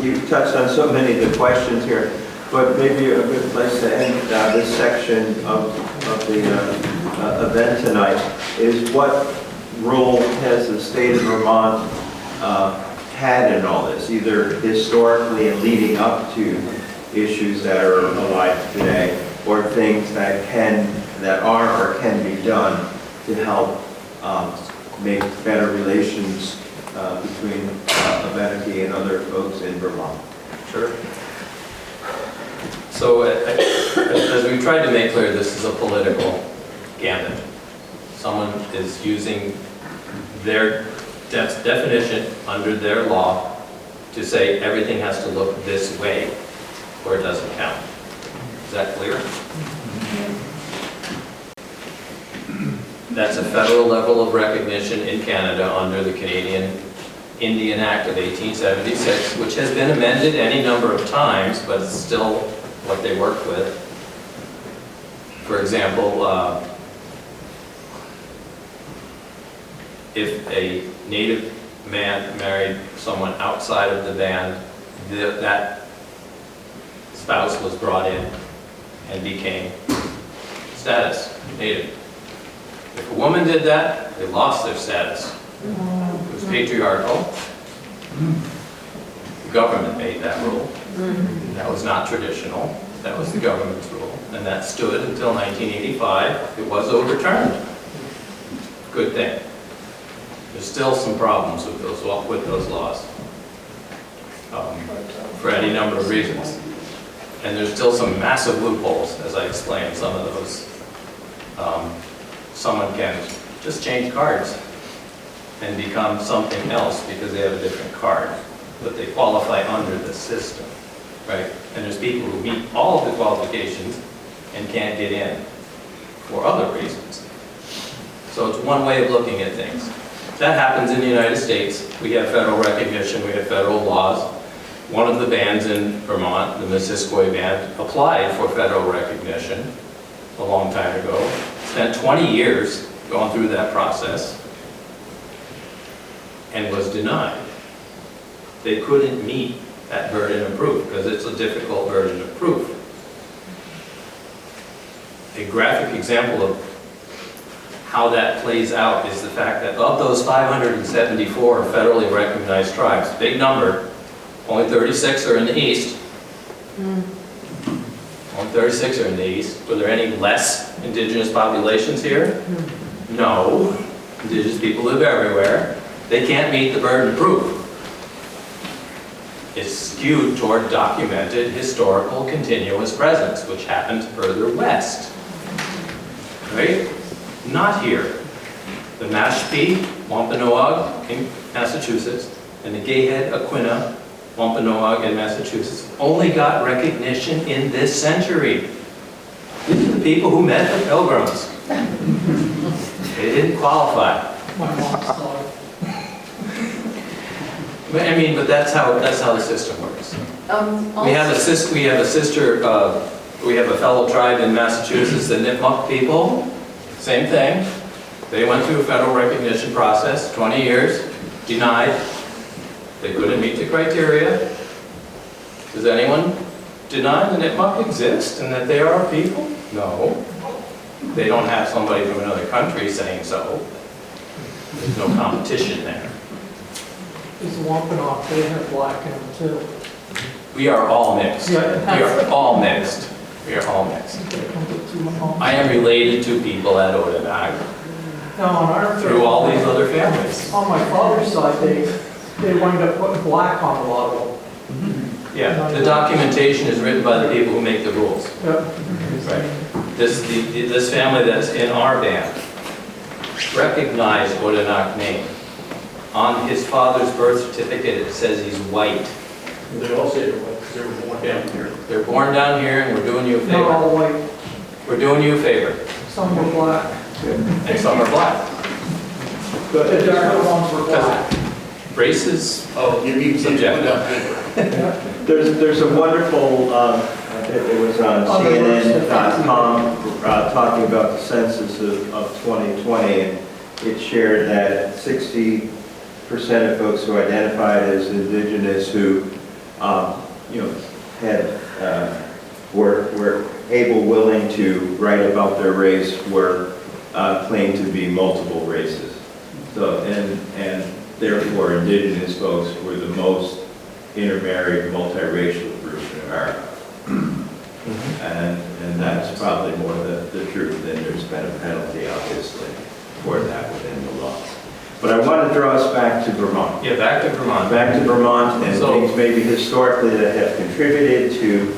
you touched on so many of the questions here, but maybe a good place to end this section of the event tonight is what role has the state of Vermont had in all this, either historically and leading up to issues that are alive today, or things that are or can be done to help make better relations between Abenaki and other folks in Vermont. Sure. So as we've tried to make clear, this is a political gambit. Someone is using their definition under their law to say everything has to look this way or it doesn't count. Is that clear? That's a federal level of recognition in Canada under the Canadian Indian Act of 1876, which has been amended any number of times, but it's still what they work with. For example, if a Native man married someone outside of the band, that spouse was brought in and became status Native. If a woman did that, they lost their status. It was patriarchal. The government made that rule. That was not traditional. That was the government's rule. And that stood until 1985. It was overturned. Good thing. There's still some problems with those laws for any number of reasons. And there's still some massive loopholes, as I explained, some of those. Someone can just change cards and become something else because they have a different card, but they qualify under the system, right? And there's people who meet all of the qualifications and can't get in for other reasons. So it's one way of looking at things. That happens in the United States. We have federal recognition, we have federal laws. One of the bands in Vermont, the Missisquoi band, applied for federal recognition a long time ago. Spent 20 years going through that process and was denied. They couldn't meet that burden of proof because it's a difficult burden of proof. A graphic example of how that plays out is the fact that of those 574 federally recognized tribes, big number, only 36 are in the East. Only 36 are in the East. Were there any less indigenous populations here? No. Indigenous people live everywhere. They can't meet the burden of proof. is skewed toward documented historical continuous presence, which happens further west. Right? Not here. The Mashpee, Wampanoag in Massachusetts, and the Gayhead, Aquina, Wampanoag in Massachusetts only got recognition in this century. These are the people who met the Pilgrims. They didn't qualify. My mom saw it. But I mean, but that's how the system works. We have a fellow tribe in Massachusetts, the Nipmuc people. Same thing. They went through a federal recognition process, 20 years, denied. They couldn't meet the criteria. Does anyone deny the Nipmuc exist and that they are a people? No. They don't have somebody from another country saying so. There's no competition there. It's Wampanoag, they have black in them too. We are all mixed. Yeah, We are all mixed. We are all mixed. I am related to people at Odenak Now, on our through all these other families. on my father's side, they wind up putting black on a lot of them. Yeah, the documentation is written by the people who make the rules. Yep. Right. This family that's in our band recognized Odenak name. On his father's birth certificate, it says he's white. They all say they're white because they were born down here. They're born down here, and we're doing you a Not favor. all white, We're doing you a favor, some were black. and some are black. The darker ones were black. Races, Oh, you mean Subjective. There's a wonderful, it was on CNN.com, talking about the census of 2020, and it shared that 60% of folks who identified as indigenous who, were able, willing to write about their race were claimed to be multiple races. So, and therefore indigenous folks were the most intermarried, multiracial group in America. And that's probably more the truth, and there's been a penalty, obviously, for that within the law. But I want to draw us back to Vermont. yeah, back to Vermont. Back to Vermont and So- things maybe historically that have contributed to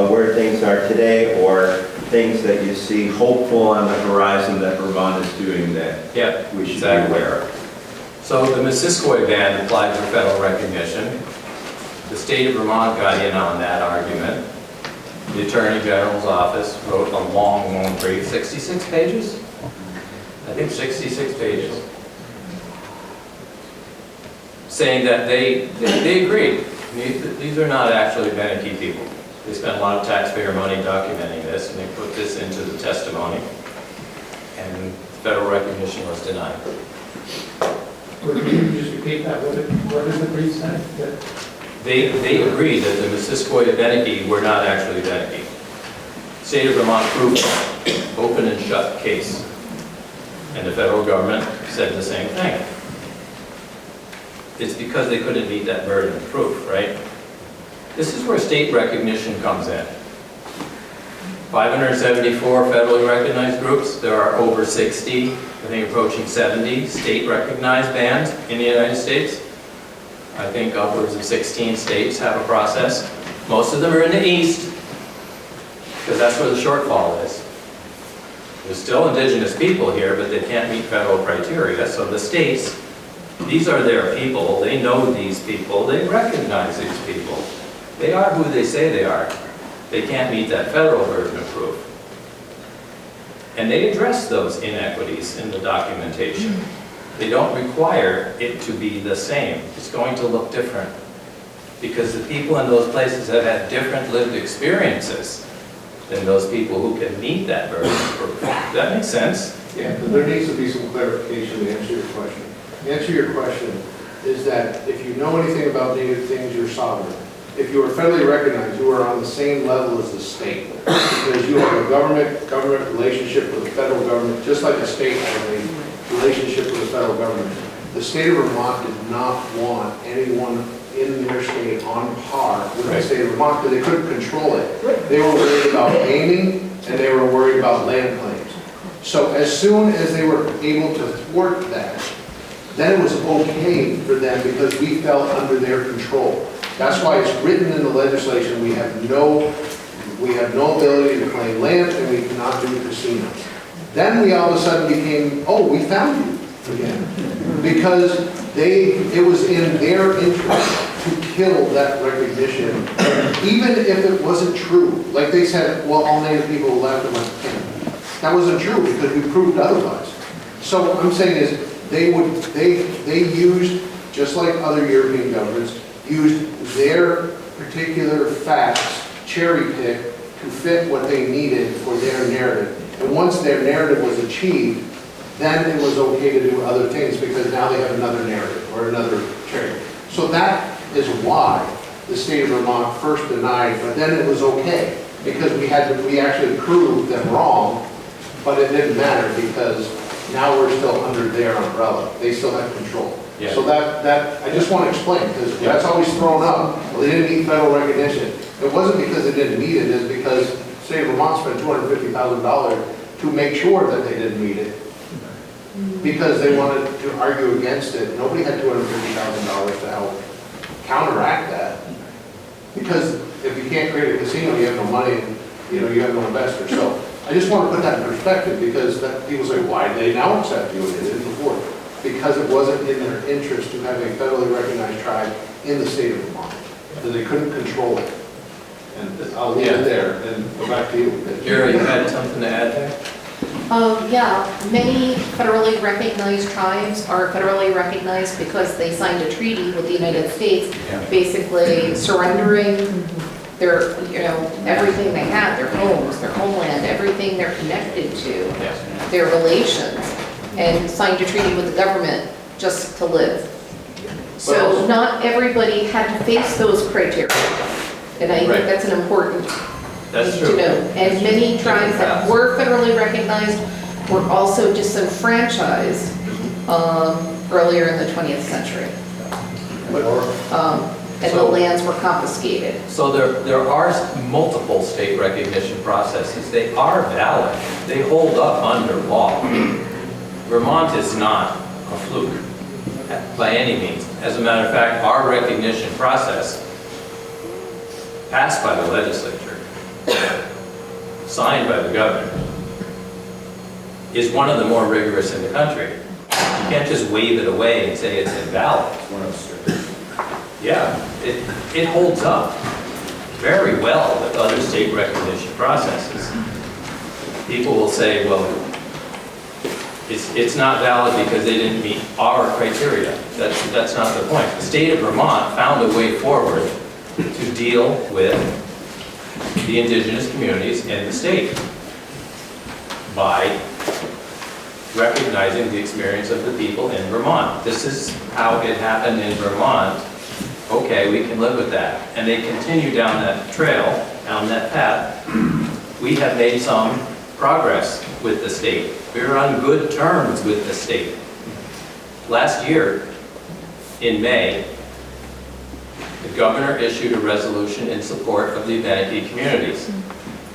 where things are today, or things that you see hopeful on the horizon that Vermont is doing that Yeah, we should exactly. be aware of. So the Missisquoi band applied for federal recognition. The state of Vermont got in on that argument. The Attorney General's office wrote a long, long brief, 66 pages? I think 66 pages. Saying that they agreed. These are not actually Abenaki people. They spent a lot of taxpayer money documenting this, and they put this into the testimony, and federal recognition was denied. Could you just repeat that? What did the brief say? They agreed that the Missisquoi Abenaki were not actually Abenaki. State of Vermont proved it, open and shut case. And the federal government said the same thing. It's because they couldn't meet that burden of proof, right? This is where state recognition comes in. 574 federally recognized groups. There are over 60, I think approaching 70 state recognized bands in the United States. I think upwards of 16 states have a process. Most of them are in the east, because that's where the shortfall is. There's still indigenous people here, but they can't meet federal criteria. So the states, these are their people. They know these people. They recognize these people. They are who they say they are. They can't meet that federal burden of proof. And they address those inequities in the documentation. They don't require it to be the same. It's going to look different, because the people in those places have had different lived experiences than those people who can meet that burden of proof. Does that make sense? Yeah, but there needs to be some clarification to answer your question. The answer to your question is that if you know anything about Native things, you're sovereign. If you are federally recognized, you are on the same level as the state, because you have a government relationship with the federal government, just like the state has a relationship with the federal government. The state of Vermont did not want anyone in their state on par with the state of Vermont, because they couldn't control it. They were worried about gaming, and they were worried about land claims. So as soon as they were able to thwart that, then it was okay for them, because we fell under their control. That's why it's written in the legislation, we have no ability to claim land and we cannot do casinos. Then we all of a sudden became, oh, we found you again. Because it was in their interest to kill that recognition, even if it wasn't true. Like they said, well, all Native people left and went to Canada. That wasn't true because we proved otherwise. So what I'm saying is they used, just like other European governments, used their particular facts, cherry pick, to fit what they needed for their narrative. And once their narrative was achieved, then it was okay to do other things because now they have another narrative or another cherry. So that is why the state of Vermont first denied, but then it was okay because we actually proved them wrong, but it didn't matter because now we're still under their umbrella. They still have control. Yeah. So that I just want to explain because that's always thrown up. Well, they didn't need federal recognition. It wasn't because they didn't need it. It's because the state of Vermont spent $250,000 to make sure that they didn't need it because they wanted to argue against it. Nobody had $250,000 to help counteract that. Because if you can't create a casino, you have no money, and you have no investor. So I just want to put that in perspective because people say, why did they now accept you and they didn't before? Because it wasn't in their interest to have a federally recognized tribe in the state of Vermont. Because they couldn't control it. And I'll leave it there and go back to you. Jerry, you had something to add there? Yeah, many federally recognized tribes are federally recognized because they signed a treaty with the United States, basically surrendering their, everything they had, their homes, their homeland, everything they're connected to, their relations, and signed a treaty with the government just to live. So not everybody had to face those criteria, and I think that's an important That's thing true. to know. And many tribes that were federally recognized were also disenfranchised earlier in the 20th century. And the lands were confiscated. So there are multiple state recognition processes. They are valid. They hold up under law. Vermont is not a fluke by any means. As a matter of fact, our recognition process passed by the legislature, signed by the governor, is one of the more rigorous in the country. You can't just wave it away and say it's invalid. Yeah, it holds up very well with other state recognition processes. People will say, well, it's not valid because they didn't meet our criteria. That's not the point. The state of Vermont found a way forward to deal with the indigenous communities in the state by recognizing the experience of the people in Vermont. This is how it happened in Vermont. Okay, we can live with that. And they continue down that trail, down that path. We have made some progress with the state. We're on good terms with the state. Last year, in May, the governor issued a resolution in support of the Abenaki communities.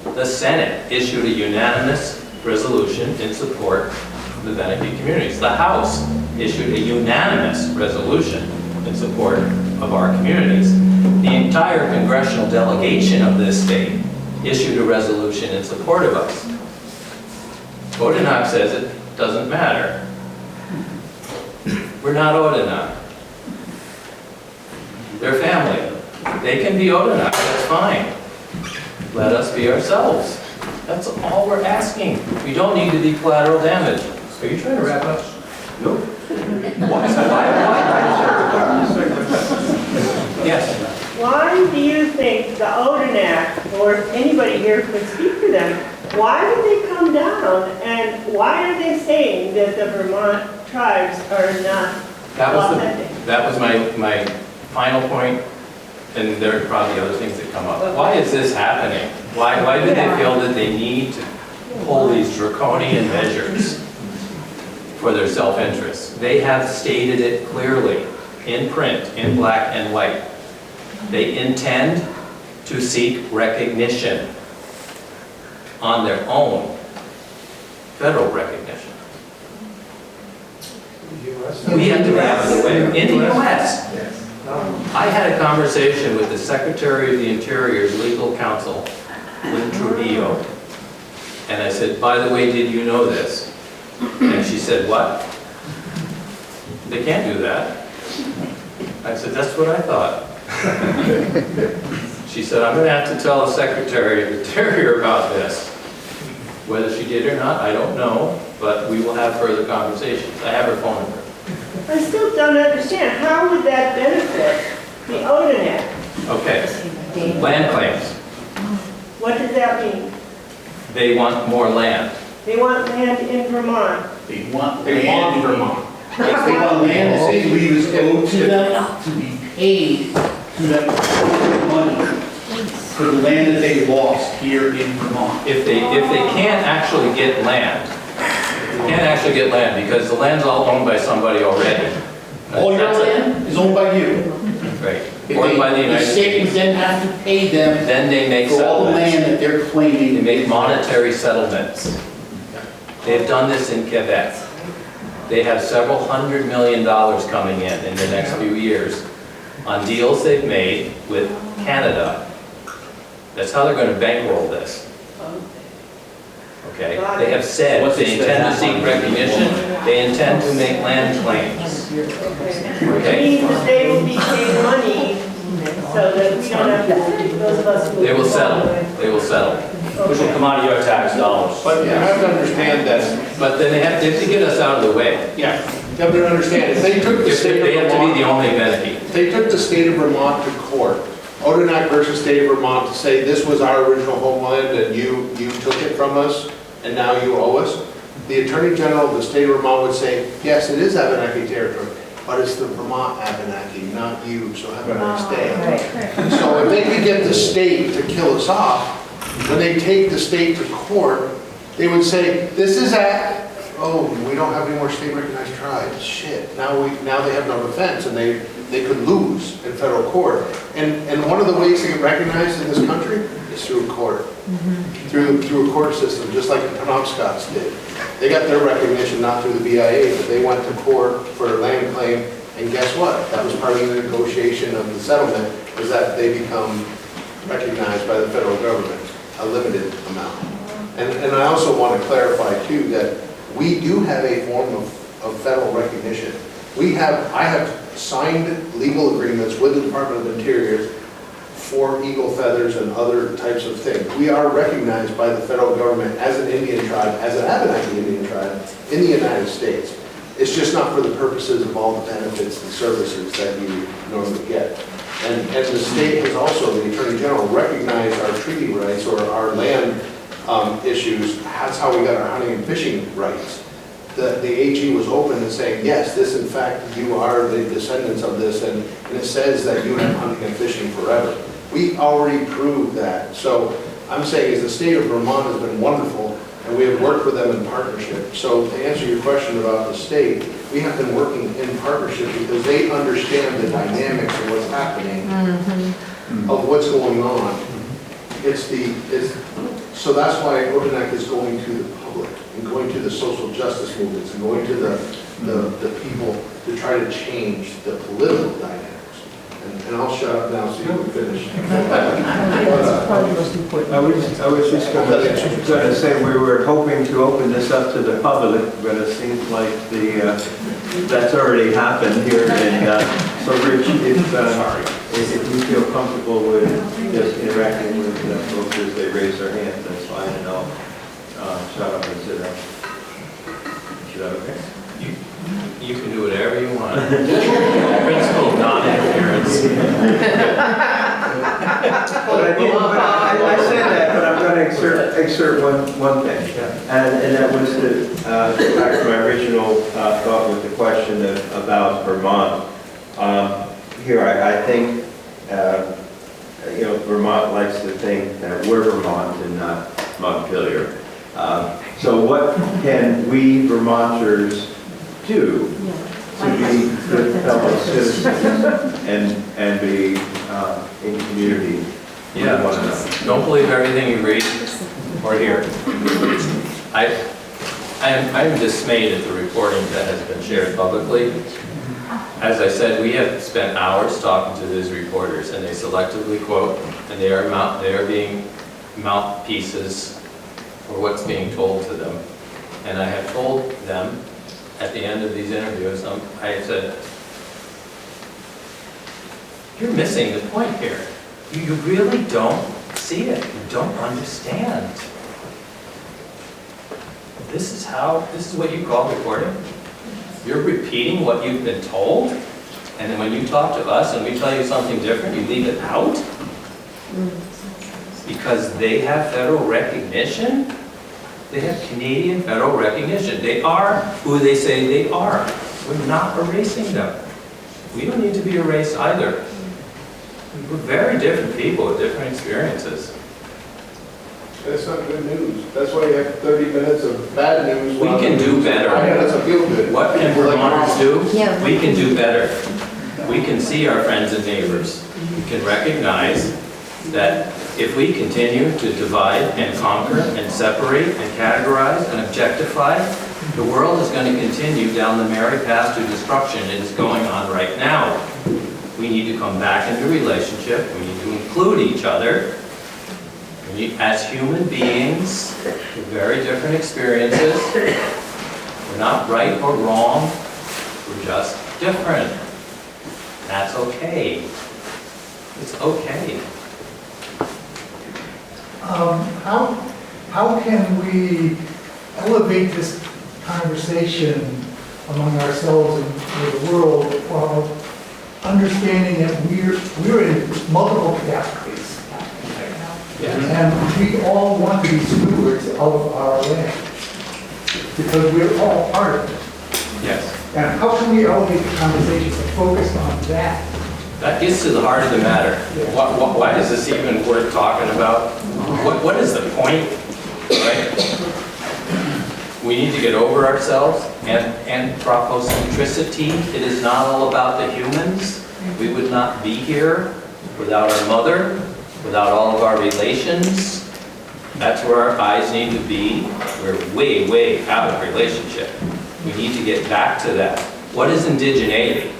The Senate issued a unanimous resolution in support of the Abenaki communities. The House issued a unanimous resolution in support of our communities. The entire congressional delegation of this state issued a resolution in support of us. Odanak says it doesn't matter. We're not Odanak. They're family. They can be Odanak, that's fine. Let us be ourselves. That's all we're asking. We don't need to be collateral damage. Are you trying to wrap up? No. Yes. Why do you think the Odanak, or anybody here could speak to them, why did they come down and why are they saying that the Vermont tribes are not authentic? That was my final point, and there are probably other things that come up. Why is this happening? Why do they feel that they need to pull these draconian measures for their self-interest? They have stated it clearly, in print, in black and white. They intend to seek recognition on their own, federal recognition. We have to be out of the way. In the U.S. I I had a conversation with the Secretary of the Interior's legal counsel, Lynn Trujillo, and I said, by the way, did you know this? And she said, what? They can't do that. I said, that's what I thought. She said, I'm going to have to tell the Secretary of the Interior about this. Whether she did or not, I don't know, but we will have further conversations. I have her phone number. I still don't understand, how would that benefit the Odenak? Okay, land claims. What does that mean? They want more land. They want land in Vermont. They want land in Vermont. They want land that they believe is owed to them to be paid to them money for the land that they lost here in Vermont. If they can't actually get land, because the land's all owned by somebody already. All your land is owned by you. Right. If Owned by the the United state would States. then have to pay them Then they make for all the land settlements. that they're claiming. They make monetary settlements. They've done this in Quebec. They have several $100 million coming in the next few years on deals they've made with Canada. That's how they're going to bankroll this. Okay? They have said they intend to seek recognition, they intend to make land claims. Which Okay? means that they will be paying money so that we don't have to, those of us who. They will settle. They will settle. Which will come out of your tax dollars. But you have to understand that, But then they have to get us out of the way. yeah, you have to understand, if they took the state They of have to be the Vermont, only Abenaki. if they took the state of Vermont to court, Odenak versus state of Vermont, to say this was our original homeland and you took it from us and now you owe us, the Attorney General of the state of Vermont would say, yes, it is Abenaki territory, but it's the Vermont Abenaki, not you, so have a nice day. So if they could get the state to kill us off, when they take the state to court, they would say, this is we don't have any more state recognized tribes, shit. Now they have no defense and they could lose in federal court. And one of the ways to get recognized in this country is through a court, through a court system, just like the Penobscots did. They got their recognition not through the BIA, but they went to court for a land claim, and guess what? That was part of the negotiation of the settlement, was that they become recognized by the federal government, a limited amount. And I also want to clarify too, that we do have a form of federal recognition. I have signed legal agreements with the Department of Interior for eagle feathers and other types of things. We are recognized by the federal government as an Indian tribe, as an Abenaki Indian tribe in the United States. It's just not for the purposes of all the benefits and services that you normally get. And the state has also, the Attorney General, recognized our treaty rights or our land issues. That's how we got our hunting and fishing rights. The AG was open and saying, yes, this in fact, you are the descendants of this, and it says that you have hunting and fishing forever. We already proved that. So I'm saying is the state of Vermont has been wonderful, and we have worked with them in partnership. So to answer your question about the state, we have been working in partnership because they understand the dynamics of what's happening, of what's going on. So that's why Odenak is going to the public and going to the social justice movements and going to the people to try to change the political dynamics. And I'll shut up now so you can finish. I was just going to say we were hoping to open this up to the public, but it seems like that's already happened here. And so, Rich, if you feel comfortable with just interacting with the folks as they raise their hands, that's fine, and I'll shut up and sit down. Is that okay? You can do whatever you want. Principle of non-interference. I said that, but I'm going to exert one thing. And that was to go back to my original thought with the question about Vermont. Here, I think, Vermont likes to think that we're Vermont and not Montpelier. So what can we Vermonters do to be good fellow citizens and be in community with one another? Don't believe everything you read or hear. I'm dismayed at the reporting that has been shared publicly. As I said, we have spent hours talking to these reporters, and they selectively quote, and they are being mouthpieces for what's being told to them. And I have told them at the end of these interviews, I have said, you're missing the point here. You really don't see it. You don't understand. This is what you call reporting? You're repeating what you've been told, and then when you talk to us and we tell you something different, you leave it out? Because they have federal recognition? They have Canadian federal recognition. They are who they say they are. We're not erasing them. We don't need to be erased either. We're very different people with different experiences. That's not good news. That's why you have 30 minutes of bad news. We can do better. Yeah, that's a feel good. What can Vermonters do? We can do better. We can see our friends and neighbors. We can recognize that if we continue to divide and conquer and separate and categorize and objectify, the world is going to continue down the merry path to destruction it is going on right now. We need to come back into relationship. We need to include each other. As human beings with very different experiences, we're not right or wrong, we're just different. That's okay. It's okay. How can we elevate this conversation among ourselves and with the world while understanding that we're in multiple categories? And we all want to be stewards of our land because we're all part of it. Yes. And how can we elevate the conversation to focus on that? That gets to the heart of the matter. Why is this even worth talking about? What is the point? Right? We need to get over ourselves and anthropocentricity. It is not all about the humans. We would not be here without our mother, without all of our relations. That's where our eyes need to be. We're way, way out of relationship. We need to get back to that. What is indigeneity?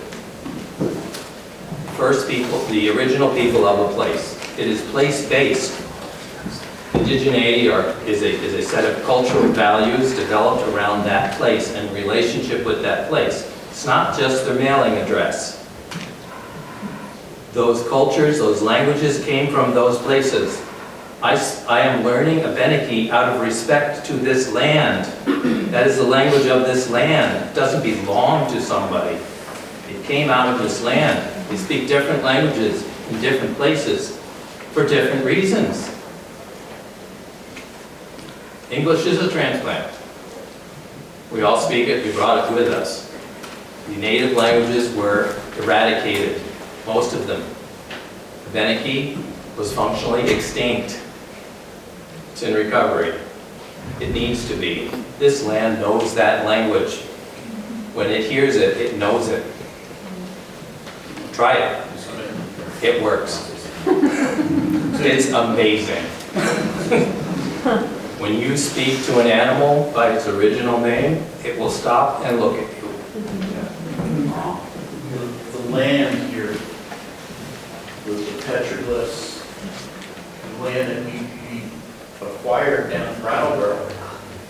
First people, the original people of a place. It is place-based. Indigeneity is a set of cultural values developed around that place and relationship with that place. It's not just their mailing address. Those cultures, those languages came from those places. I am learning Abenaki out of respect to this land. That is the language of this land. It doesn't belong to somebody. It came out of this land. We speak different languages in different places for different reasons. English is a transplant. We all speak it, we brought it with us. The native languages were eradicated. Most of them. Abenaki was functionally extinct. It's in recovery. It needs to be. This land knows that language. When it hears it, it knows it. Try it. It works. It's amazing. When you speak to an animal by its original name, it will stop and look at you. The land here, the petroglyphs, the land that we acquired down in Brattleboro,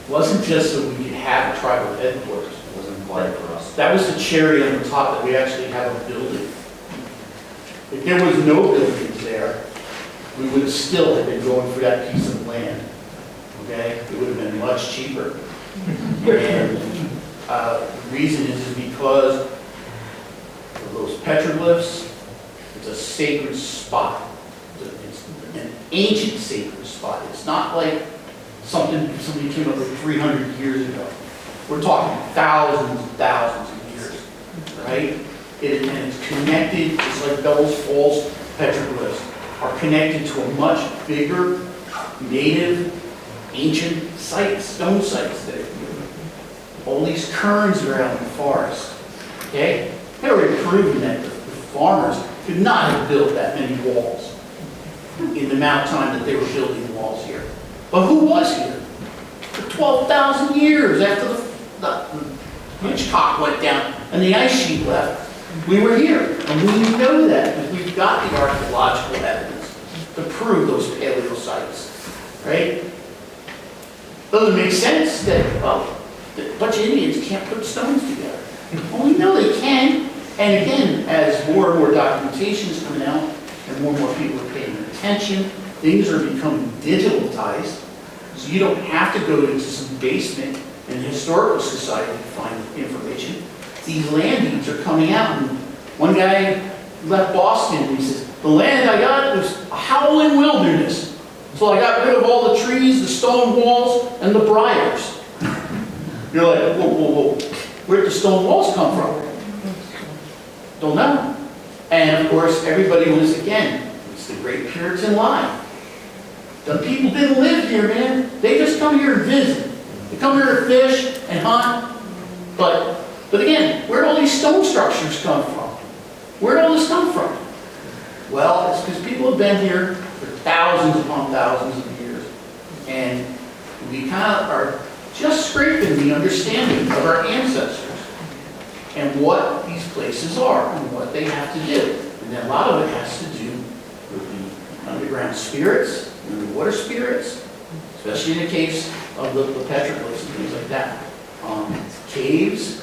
wasn't just so we could have a tribal headquarters. It wasn't applied for us. That was the cherry on the top that we actually have a building. If there was no buildings there, we would still have been going for that piece of land. Okay? It would have been much cheaper. And the reason is because of those petroglyphs. It's a sacred spot. It's an ancient sacred spot. It's not like something somebody came up with 300 years ago. We're talking thousands and thousands of years, right? And it's connected, just like Bell's Falls petroglyphs are connected to a much bigger native ancient sites, stone sites there. All these cairns around the forest, okay? They already proven that the farmers could not have built that many walls in the amount of time that they were building walls here. But who was here? For 12,000 years after the Hitchcock went down and the ice sheet left, We were here, and we know that, because we've got the archaeological evidence to prove those paleo sites, right? Doesn't make sense that, well, a bunch of Indians can't put stones together. Well, we know they can, and again, as more and more documentation is coming out, and more people are paying attention, things are becoming digitalized, so you don't have to go into some basement in the Historical Society to find information. These land deeds are coming out, and one guy left Boston, and he says, the land I got was a howling wilderness. So I got rid of all the trees, the stone walls, and the briars. You're like, whoa, whoa, whoa. Where'd the stone walls come from? Don't know. And of course, everybody was, again, it's the great Puritan lie. The people didn't live here, man. They just come here and visit. They come here to fish and hunt. But again, where'd all these stone structures come from? Where'd all this come from? Well, it's because people have been here for thousands upon thousands of years. And we kind of are just scraping the understanding of our ancestors and what these places are and what they have to do. And then a lot of it has to do with the underground spirits and the water spirits, especially in the case of the petroglyphs and things like that. Caves.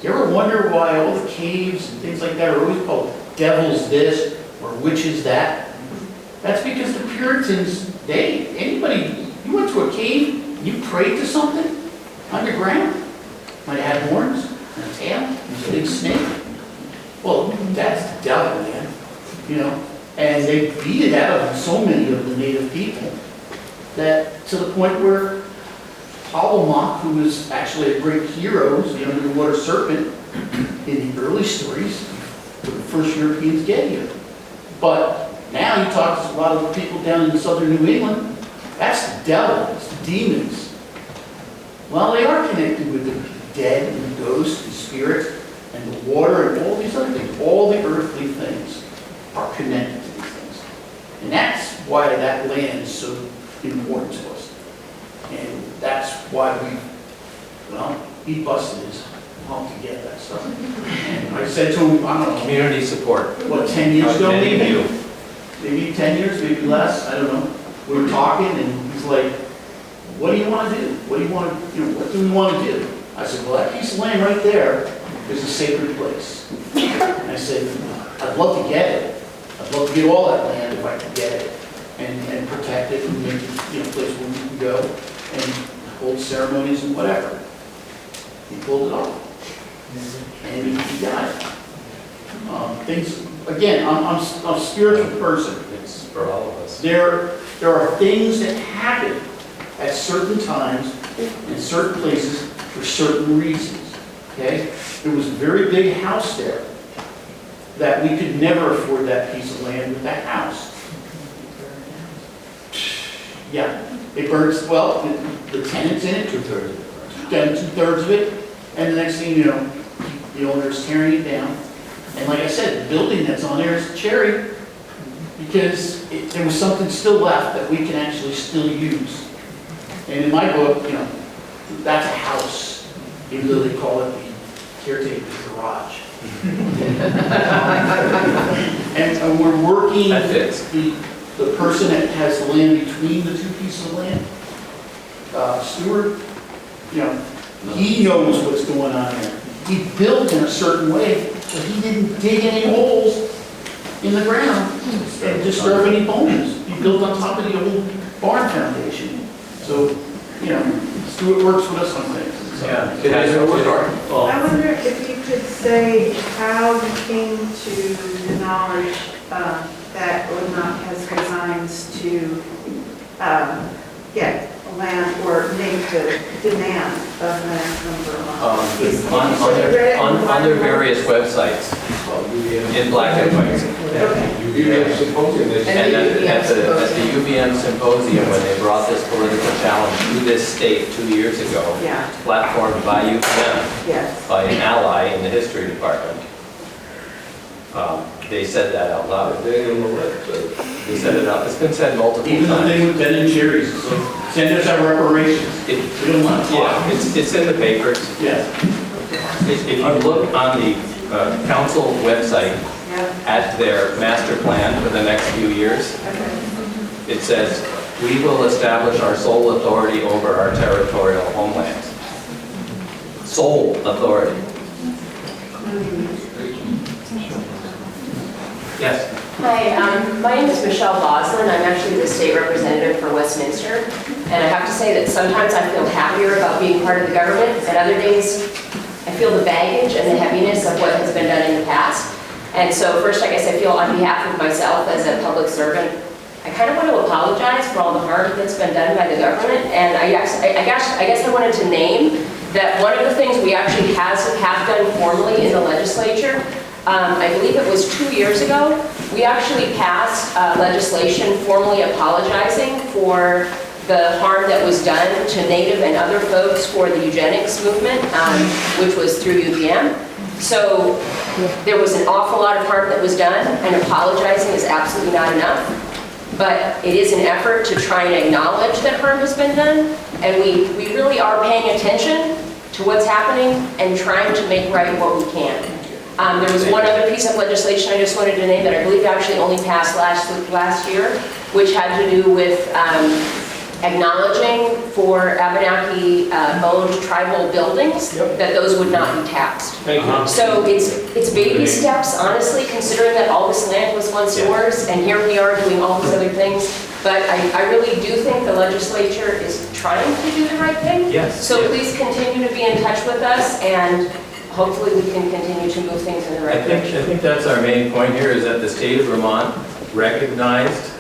You ever wonder why all the caves and things like that are always called devil's this or witches that? That's because the Puritans, anybody, you went to a cave and you prayed to something underground, might have had horns and a tail and a big snake. Well, that's the devil, man. You know, and they beat it out of so many of the native people that to the point where Habermas, who was actually a great hero, the underwater serpent in the early stories, were the first Europeans to get here. But now you talk to a lot of the people down in southern New England, that's the devil, it's the demons. Well, they are connected with the dead and the ghosts and spirits and the water and all these other things. All the earthly things are connected to these things. And that's why that land is so important to us. And that's why he busted his hump to get that stuff. And I said to him, I don't know. Community support. What, 10 years ago? Many of you. Maybe 10 years, maybe less, I don't know. We were talking and he's like, what do you want to do? What do you want to, what do we want to do? I said, well, that piece of land right there is a sacred place. And I said, I'd love to get it. I'd love to get all that land if I could get it and protect it and make it, a place where we can go and hold ceremonies and whatever. He pulled it off. And he got it. Things, again, I'm a spiritual person. It's for all of us. There are things that happen at certain times in certain places for certain reasons. Okay? There was a very big house there that we could never afford that piece of land with that house. Yeah, it burns, well, the tenants in it, two-thirds of it, and the next thing you know, the owner is tearing it down. And like I said, the building that's on there is cherry because there was something still left that we can actually still use. And in my book, that's a house, even though they call it the caretaker's garage. And we're working, that fits. The person that has the land between the two pieces of land, Stewart, he knows what's going on there. He built in a certain way, but he didn't dig any holes in the ground and disturb any bones. He built on top of the old barn foundation. So, Stewart works with us on things. So, Yeah. I wonder if you could say how you came to the knowledge that Abenaki has designs to get land or make the demand of land from Vermont. On their various websites, in black and white. UVM symposium. And at the UVM symposium, when they brought this political challenge to this state 2 years ago, Yeah. platformed by UVM, Yes. by an ally in the history department, they said that out loud. They said it out. It's been said multiple even the times. thing with Ben and Jerry's, so send us our reparations. We don't want to talk. Yeah, it's in the papers. Yes. If you look on the council website, at their master plan for the next few years, it says, "We will establish our sole authority over our territorial homelands." Sole authority. Yes? Hi, my name is Michelle Boslin. I'm actually the state representative for Westminster. And I have to say that sometimes I feel happier about being part of the government, and other days I feel the baggage and the heaviness of what has been done in the past. And so first, I guess I feel on behalf of myself as a public servant, I kind of want to apologize for all the harm that's been done by the government. And I guess I wanted to name that one of the things we actually have done formally in the legislature, I believe it was 2 years ago, we actually passed legislation formally apologizing for the harm that was done to Native and other folks for the eugenics movement, which was through UVM. So there was an awful lot of harm that was done, and apologizing is absolutely not enough. But it is an effort to try and acknowledge that harm has been done, and we really are paying attention to what's happening and trying to make right what we can. There was one other piece of legislation I just wanted to name that I believe actually only passed last year, which had to do with acknowledging for Abenaki-owned tribal buildings that those would not be taxed. So it's baby steps, honestly, considering that all this land was once yours, and here we are doing all these other things. But I really do think the legislature is trying to do the right thing. Yes. So please continue to be in touch with us, and hopefully we can continue to move things in the right direction. I think that's our main point here, is that the state of Vermont recognized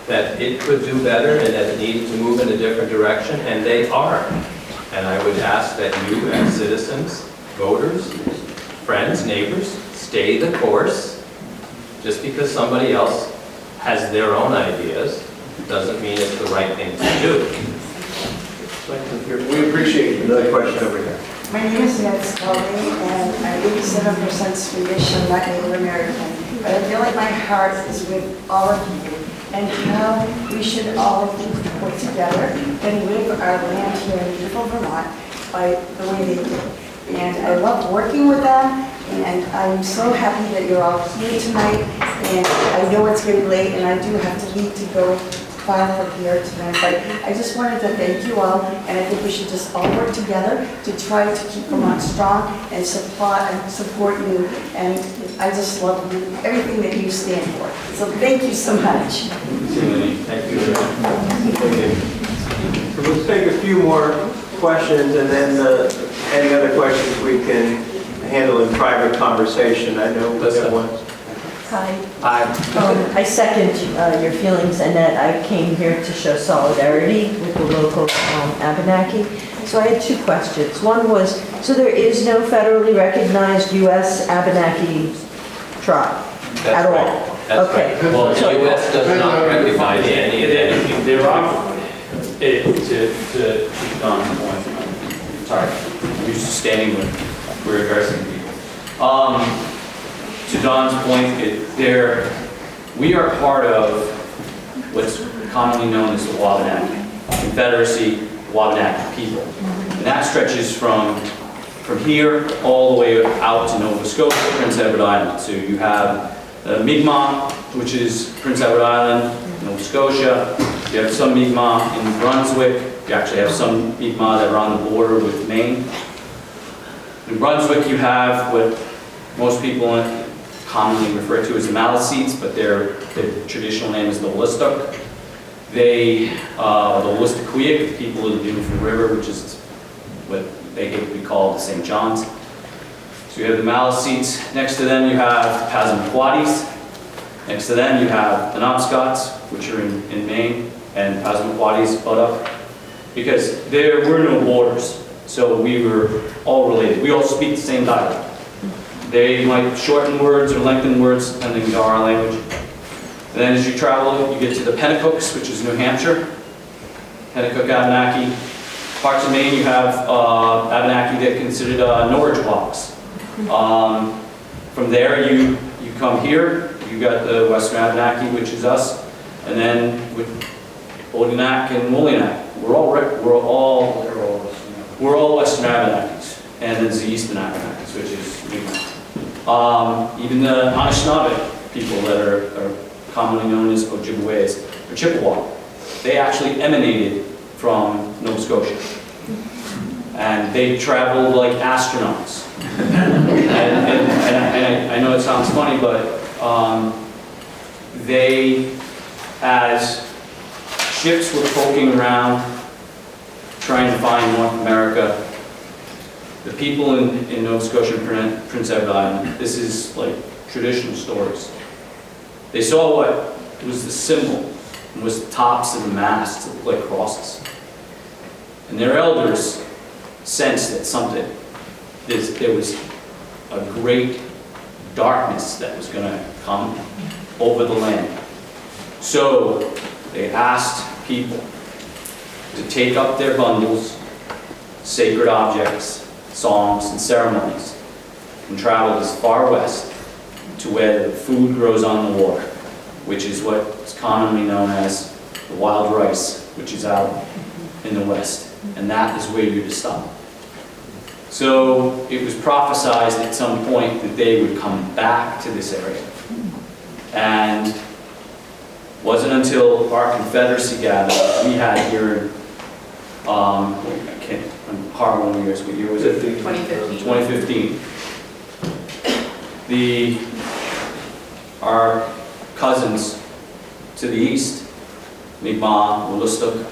that it could do better and that it needed to move in a different direction, and they are. And I would ask that you as citizens, voters, friends, neighbors, stay the course. Just because somebody else has their own ideas doesn't mean it's the right thing to do. We appreciate you. Another question over here. My name is Nancy Scully, and I'm 87% Swedish. I'm not Native American. But I feel like my heart is with all of you, and how we should all work together and live our land here in beautiful Vermont by the way they do. And I love working with them, and I'm so happy that you're all here tonight. And I know it's getting late, and I do have to leave to go file up here tonight. But I just wanted to thank you all, and I think we should just all work together to try to keep Vermont strong and support you. And I just love you, everything that you stand for. So thank you so much. Thank you. So let's take a few more questions, and then any other questions we can handle in private conversation. I know we have one. Hi. I second your feelings, and that I came here to show solidarity with the local Abenaki. So I had two questions. One was, so there is no federally recognized U.S. Abenaki tribe at all? That's okay. Right. Well, the U.S. does not recognize any of that. There are, to Chief Don's point, sorry, I'm used to standing when we're addressing people. To Don's point, we are part of what's commonly known as the Wabanaki Confederacy, Wabanaki people. And that stretches from here all the way out to Nova Scotia, Prince Edward Island. So you have Mi'kmaq, which is Prince Edward Island, Nova Scotia. You have some Mi'kmaq in Brunswick. You actually have some Mi'kmaq that are on the border with Maine. In Brunswick, you have what most people commonly refer to as the Maliseets, but their traditional name is the Wolastoq. The Wolastoqiyik, the people of the Beautiful River, which is what they would call the St. John's. So you have the Maliseets. Next to them, you have Passamaquoddies. Next to them, you have the Penobscots, which are in Maine, and Passamaquoddies butt up. Because there were no borders, so we were all related. We all speak the same dialect. They might shorten words or lengthen words depending on our language. And then as you travel, you get to the Penacooks, which is New Hampshire. Pennacook Abenaki. Parts of Maine, you have Abenaki that are considered Norwich walks. From there, you come here. You got the Western Abenaki, which is us, and then with Odanak and Molinak, we're all Western Abenakis, and then the Eastern Abenakis, which is Mi'kmaq. Even the Anishinaabe people that are commonly known as Ojibways or Chippewa, they actually emanated from Nova Scotia. And they traveled like astronauts. and I know it sounds funny, but they, as ships were poking around trying to find North America, the people in Nova Scotia and Prince Edward Island, this is like traditional stories. They saw what was the symbol, and was the tops of the masts that looked like crosses. And their elders sensed that there was a great darkness that was going to come over the land. So they asked people to take up their bundles, sacred objects, songs, and ceremonies, and travel as far west to where the food grows on the water, which is what's commonly known as the wild rice, which is out in the west. And that is where you're to stop. So it was prophesied at some point that they would come back to this area. And it wasn't until our Confederacy gathered, we had here, I'm horrible in years, what year was it? 2015. 2015. Our cousins to the east, Mi'kmaq, Wolastoq,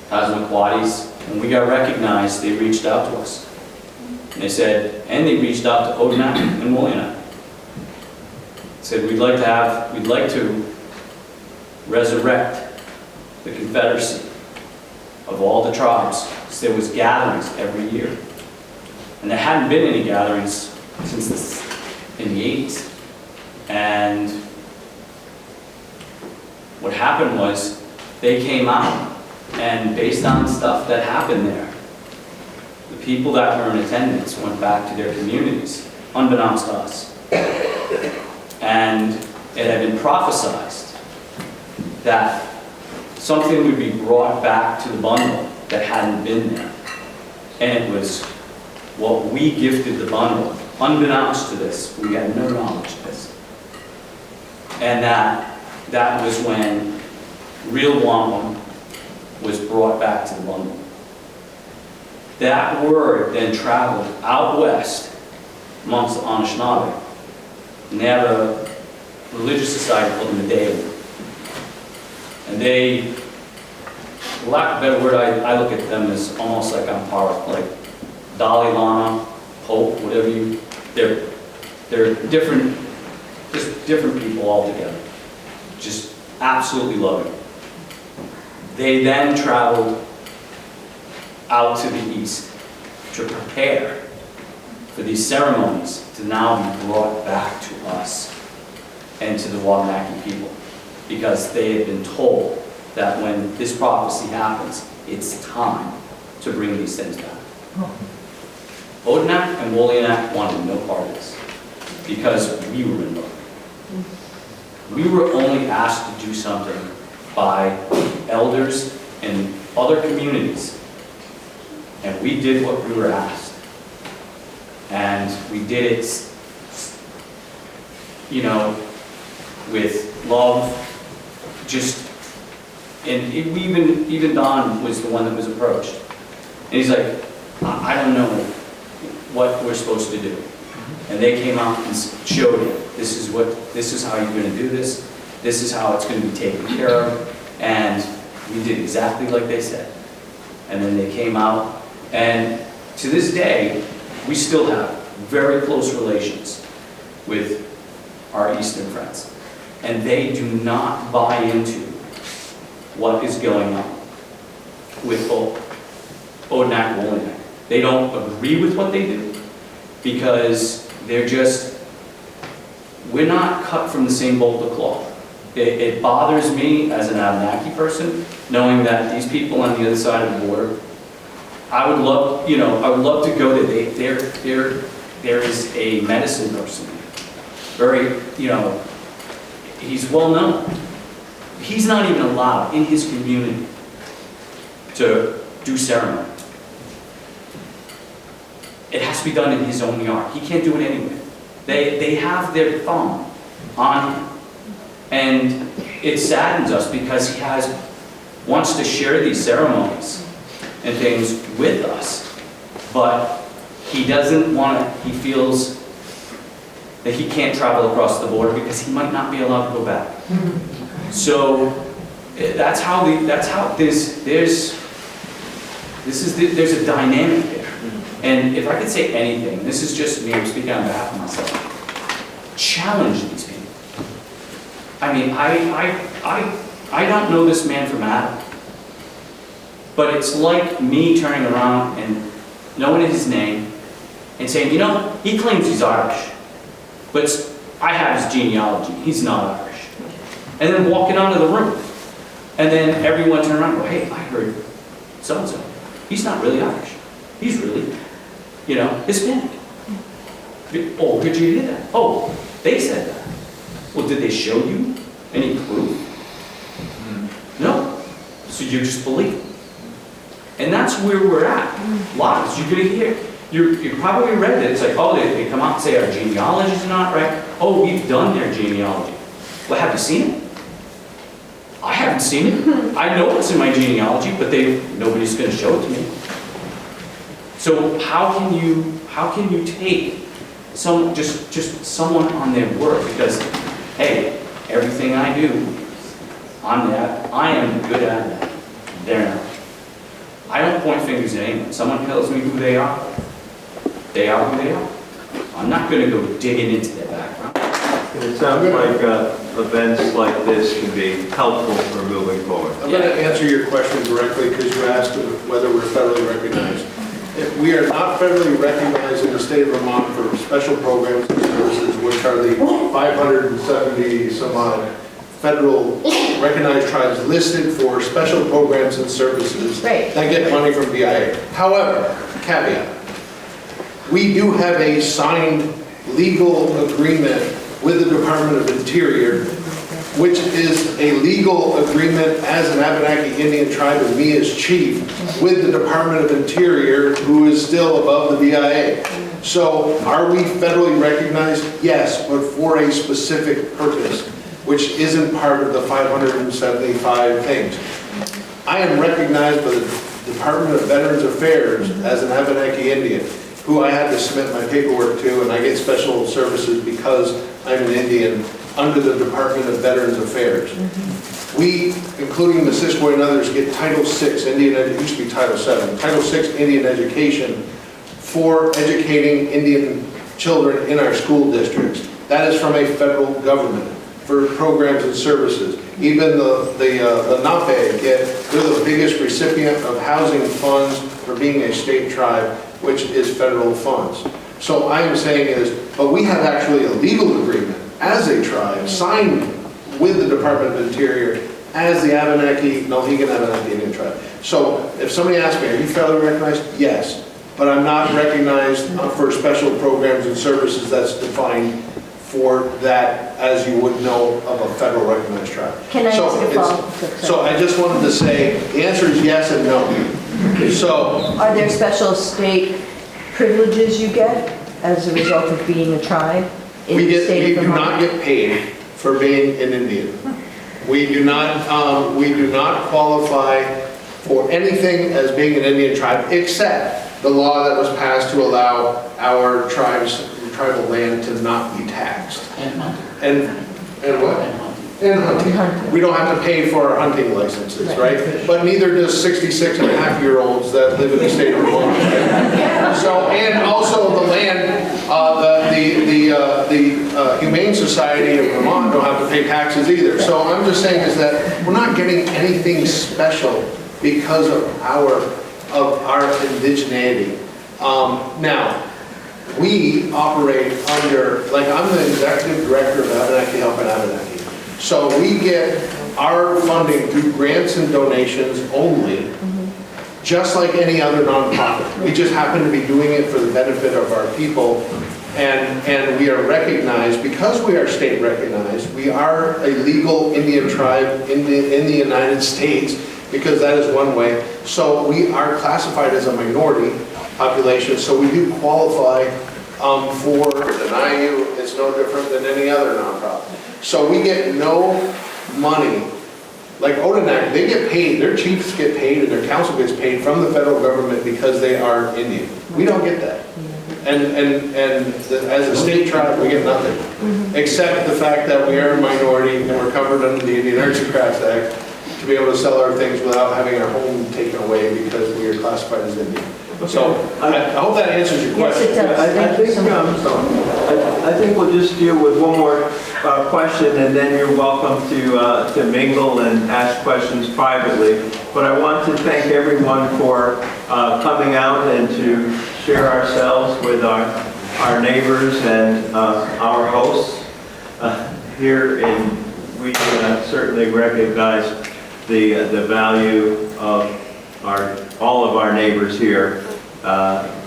Passamaquoddies, when we got recognized, they reached out to us. And they said, and they reached out to Odanak and Woolianak. Said, we'd like to resurrect the Confederacy of all the tribes. So there was gatherings every year. And there hadn't been any gatherings since in the 80s. And what happened was they came out, and based on stuff that happened there, the people that were in attendance went back to their communities, unbeknownst to us. And it had been prophesied that something would be brought back to the bundle that hadn't been there. And it was what we gifted the bundle, unbeknownst to this. We had no knowledge of this. And that was when real wampum was brought back to the bundle. That word then traveled out west amongst the Anishinaabe. And they have a religious society called the Potatoe. And they, for lack of a better word, I look at them as almost like on par, like Dalai Lama, Pope, whatever you, they're different, just different people altogether. Just absolutely loving. They then traveled out to the east to prepare for these ceremonies to now be brought back to us and to the Abenaki people, because they had been told that when this prophecy happens, it's time to bring these things back. Odanak and Woolianak wanted no part of this because we were involved. We were only asked to do something by elders in other communities, and we did what we were asked. And we did it, you know, with love, just, and even Don was the one that was approached. And he's like, I don't know what we're supposed to do. And they came out and showed it. This is how you're going to do this. This is how it's going to be taken care of. And we did exactly like they said. And then they came out, and to this day, we still have very close relations with our Eastern friends. And they do not buy into what is going on with Odanak Woolianak. They don't agree with what they do because they're just, we're not cut from the same bolt of cloth. It bothers me as an Abenaki person, knowing that these people on the other side of the border, I would love to go there. There is a medicine person, very, he's well known. He's not even allowed in his community to do ceremony. it has to be done in his own yard. He can't do it anywhere. They have their thumb on him. And it saddens us because he wants to share these ceremonies and things with us, but he doesn't want to, he feels that he can't travel across the border because he might not be allowed to go back. So there's a dynamic there. And if I could say anything, this is just me, I'm speaking on behalf of myself, challenge these people. I mean, I don't know this man from Adam, but it's like me turning around and knowing his name and saying, you know, he claims he's Irish, but I have his genealogy, he's not Irish. And then walking onto the room, and then everyone turn around and go, hey, I heard so-and-so, he's not really Irish, he's really, you know, Hispanic. Oh, could you hear that? Oh, they said that. Well, did they show you any proof? No. So you just believe it. And that's where we're at. Lots. You're going to hear. You probably read it. It's like, oh, they come out and say our genealogy is not right. Oh, we've done their genealogy. Well, have you seen it? I haven't seen it. I know what's in my genealogy, but nobody's going to show it to me. So how can you take just someone on their word? Because, hey, everything I do, I am good at that. They're not. I don't point fingers at anyone. Someone tells me who they are who they are. I'm not going to go digging into their background. It sounds like events like this can be helpful for moving forward. I'm going to answer your question directly because you asked whether we're federally recognized. We are not federally recognized in the state of Vermont for special programs and services, which are the 570 some odd federal recognized tribes listed for special programs and services that get money from BIA. However, caveat, we do have a signed legal agreement with the Department of Interior, which is a legal agreement as an Abenaki Indian tribe and me as chief with the Department of Interior, who is still above the BIA. So are we federally recognized? Yes, but for a specific purpose, which isn't part of the 575 things. I am recognized by the Department of Veterans Affairs as an Abenaki Indian, who I had to submit my paperwork to, and I get special services because I'm an Indian under the Department of Veterans Affairs. We, including the Missisquoi and others, get Title VI, it used to be Title VII, Title VI Indian education for educating Indian children in our school districts. That is from a federal government for programs and services. Even the Nape they're the biggest recipient of housing funds for being a state tribe, which is federal funds. So I am saying is, but we have actually a legal agreement as a tribe signed with the Department of Interior as the Abenaki, Nulhegan Abenaki Indian tribe. So if somebody asks me, are you federally recognized? Yes, but I'm not recognized for special programs and services that's defined for that, as you would know of a federal recognized tribe. Can I ask a follow-up? So I just wanted to say, the answer is yes and no. So, are there special state privileges you get as a result of being a tribe in the state of Vermont? We do not get paid for being an Indian. We do not qualify for anything as being an Indian tribe, except the law that was passed to allow our tribal land to not be taxed. And what? And hunting. We don't have to pay for our hunting licenses, right? But neither does 66-and-a-half-year-olds that live in the state of Vermont. So, and also the land, the Humane Society of Vermont don't have to pay taxes either. So I'm just saying is that we're not getting anything special because of our indigeneity. Now, we operate under, like I'm the executive director of Abenaki Help and Abenaki. So we get our funding through grants and donations only, just like any other nonprofit. We just happen to be doing it for the benefit of our people, and we are recognized, because we are state recognized, we are a legal Indian tribe in the United States, because that is one way. So we are classified as a minority, population, so we do qualify for an IU. It's no different than any other nonprofit. So we get no money. Like Odanak, they get paid, their chiefs get paid and their council gets paid from the federal government because they are Indian. We don't get that. As a state tribe, we get nothing, except the fact that we are a minority and we're covered under the Indian Aristocrats Act to be able to sell our things without having our home taken away because we are classified as Indian. So I hope that answers your question. Yes, it does. I think we'll just deal with one more question, and then you're welcome to mingle and ask questions privately. But I want to thank everyone for coming out and to share ourselves with our neighbors and our hosts here. We certainly recognize the value of all of our neighbors here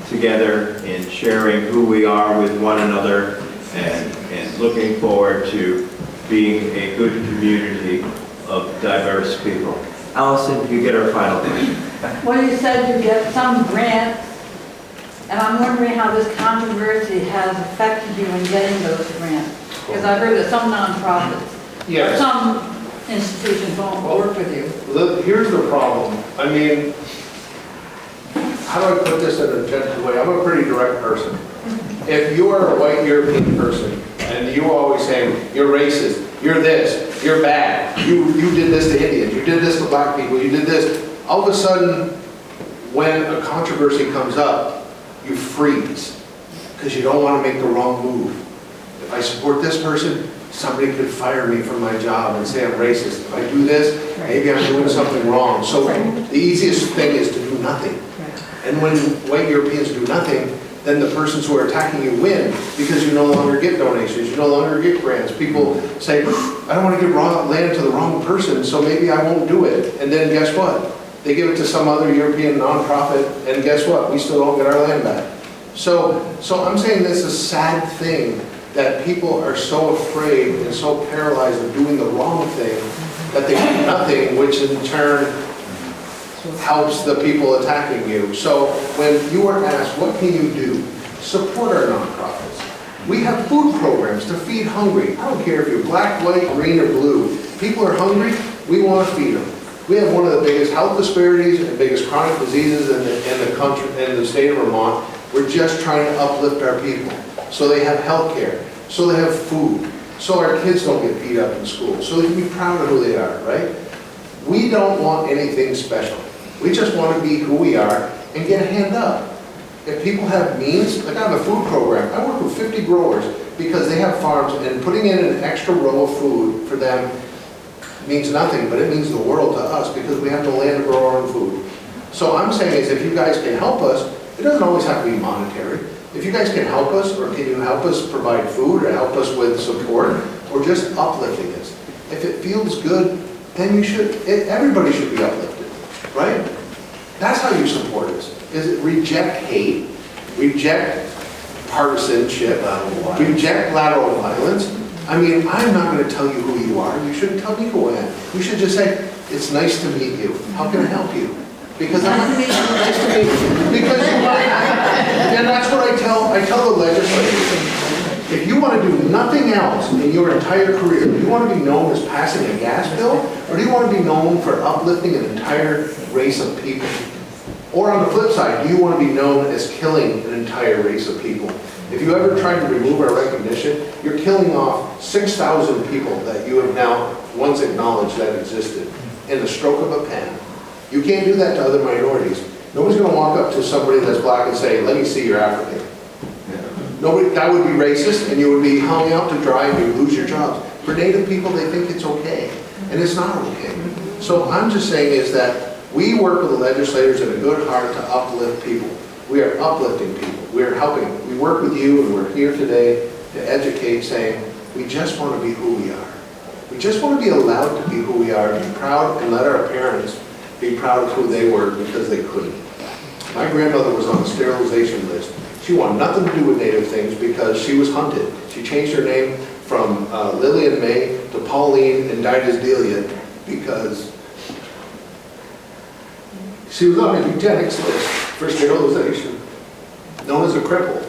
together in sharing who we are with one another and looking forward to being a good community of diverse people. Allison, you get our final question. Well, you said you get some grants, and I'm wondering how this controversy has affected you in getting those grants. Because I heard that some nonprofits, Yes. some institutions won't work with you. Here's the problem. I mean, how do I put this in a gentle way? I'm a pretty direct person. If you are a white European person and you always say, you're racist, you're this, you're bad, you did this to Indians, you did this to black people, you did this, all of a sudden, when a controversy comes up, you freeze because you don't want to make the wrong move. If I support this person, somebody could fire me from my job and say I'm racist. If I do this, maybe I'm doing something wrong. So the easiest thing is to do nothing. And when white Europeans do nothing, then the persons who are attacking you win because you no longer get donations, you no longer get grants. People say, I don't want to give land to the wrong person, so maybe I won't do it. And then guess what? They give it to some other European nonprofit, and guess what? We still don't get our land back. So I'm saying this is a sad thing that people are so afraid and so paralyzed of doing the wrong thing that they do nothing, which in turn helps the people attacking you. So when you are asked, what can you do? Support our nonprofits. We have food programs to feed hungry. I don't care if you're black, white, green, or blue. People are hungry, we want to feed them. We have one of the biggest health disparities and biggest chronic diseases in the country, in the state of Vermont. We're just trying to uplift our people. So they have health care, so they have food, so our kids don't get beat up in school, so they can be proud of who they are, right? We don't want anything special. We just want to be who we are and get a hand up. If people have means, like I have a food program, I work with 50 growers because they have farms, and putting in an extra row of food for them means nothing, but it means the world to us because we have the land to grow our own food. So I'm saying is if you guys can help us, it doesn't always have to be monetary. If you guys can help us, or can you help us provide food, or help us with support, or just uplifting us. If it feels good, then you should, everybody should be uplifted, right? That's how you support us, is reject hate, reject partisanship, reject lateral violence. I mean, I'm not going to tell you who you are. You shouldn't tell me who I am. You should just say, it's nice to meet you. How can I help you? Because I'm nice to meet you. Because you might. And that's what I tell the legislators. If you want to do nothing else in your entire career, do you want to be known as passing a gas bill? Or do you want to be known for uplifting an entire race of people? Or on the flip side, do you want to be known as killing an entire race of people? If you ever try to remove our recognition, you're killing off 6,000 people that you have now once acknowledged that existed in the stroke of a pen. You can't do that to other minorities. Nobody's going to walk up to somebody that's black and say, let me see your African. Nobody, that would be racist, and you would be hung out to dry and you lose your jobs. For Native people, they think it's okay, and it's not okay. So I'm just saying is that we work with the legislators in a good heart to uplift people. We are uplifting people. We are helping. We work with you, and we're here today to educate, saying we just want to be who we are. We just want to be allowed to be who we are, be proud, and let our parents be proud of who they were because they couldn't. My grandmother was on the sterilization list. She wanted nothing to do with Native things because she was hunted. She changed her name from Lillian May to Pauline and died as Delia because she was on a eugenics list for sterilization. known as a cripple.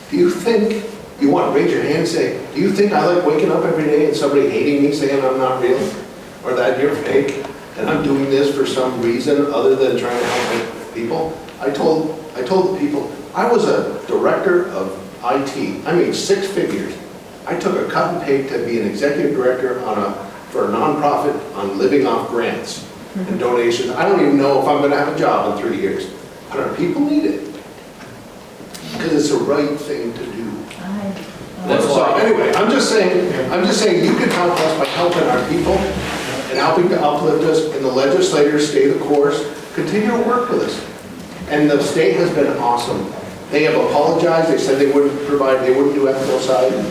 Do you think, you want to raise your hand and say, do you think I like waking up every day and somebody hating me saying I'm not real? Or that you're fake and I'm doing this for some reason other than trying to help people? I told the people, I was a director of IT. I made 6 figures. I took a cut and pay to be an executive director for a nonprofit on living off grants and donations. I don't even know if I'm going to have a job in 3 years. But our people need it. Because it's the right thing to do. So anyway, I'm just saying you can help us by helping our people and helping to uplift us, and the legislators stay the course, continue to work with us. And the state has been awesome. They have apologized, they said they wouldn't do ethnocide.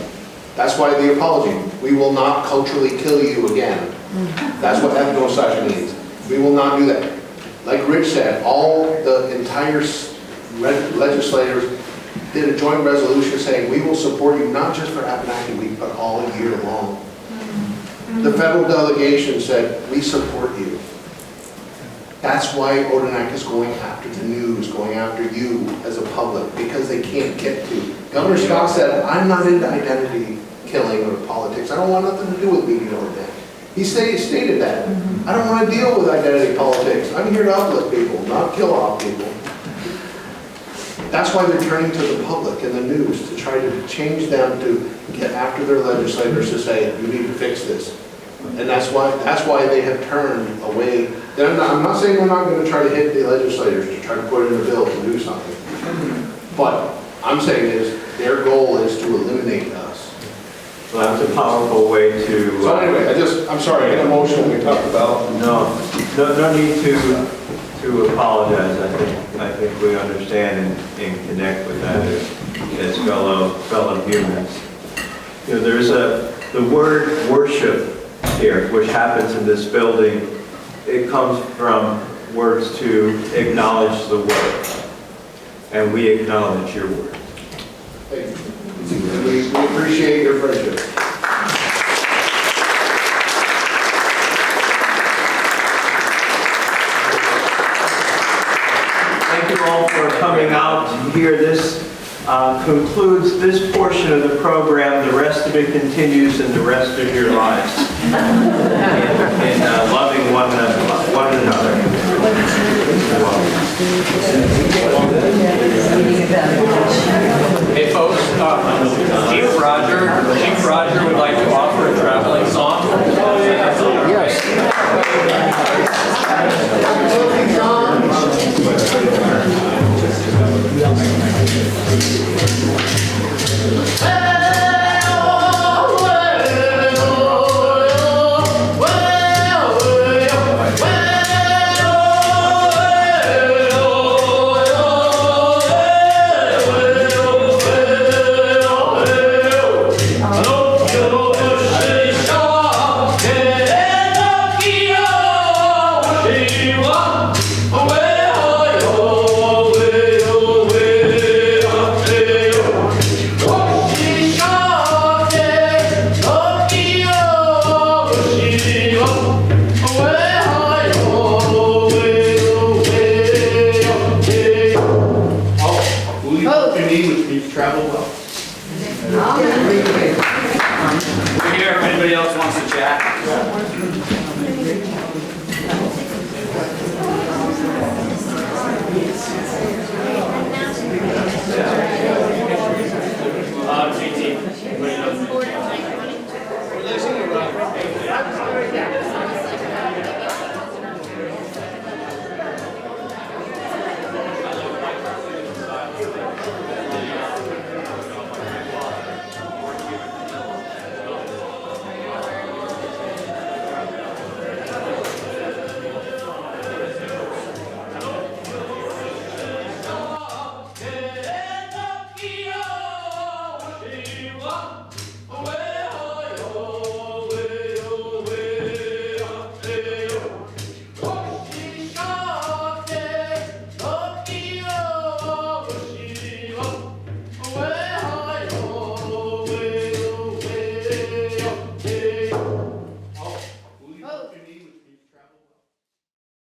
That's why the apology. We will not culturally kill you again. That's what ethnocide means. We will not do that. Like Rich said, all the entire legislators did a joint resolution saying we will support you not just for Abenaki Week, but all year long. The federal delegation said, we support you. That's why Odanak is going after the news, going after you as a public, because they can't get to. Governor Scott said, I'm not into identity killing or politics. I don't want nothing to do with media Odanak. He stated that. I don't want to deal with identity politics. I'm here to uplift people, not kill off people. That's why they're turning to the public and the news to try to change them to get after their legislators to say, you need to fix this. And that's why they have turned away. I'm not saying we're not going to try to hit the legislators to try to put in a bill to do something. But I'm saying is their goal is to eliminate us. Well, that's a powerful way to... So anyway, I'm sorry, I had a motion we talked about. No need to apologize. I think we understand and connect with that as fellow humans. You know, there's the word worship here, which happens in this building. It comes from words to acknowledge the word, and we acknowledge your word. Thank you. And we appreciate your friendship. Thank you all for coming out to hear this. Concludes this portion of the program. The rest of it continues in the rest of your lives in loving one another. Hey folks, Chief Roger would like to offer a traveling song. Travel well. We're here if anybody else wants to chat.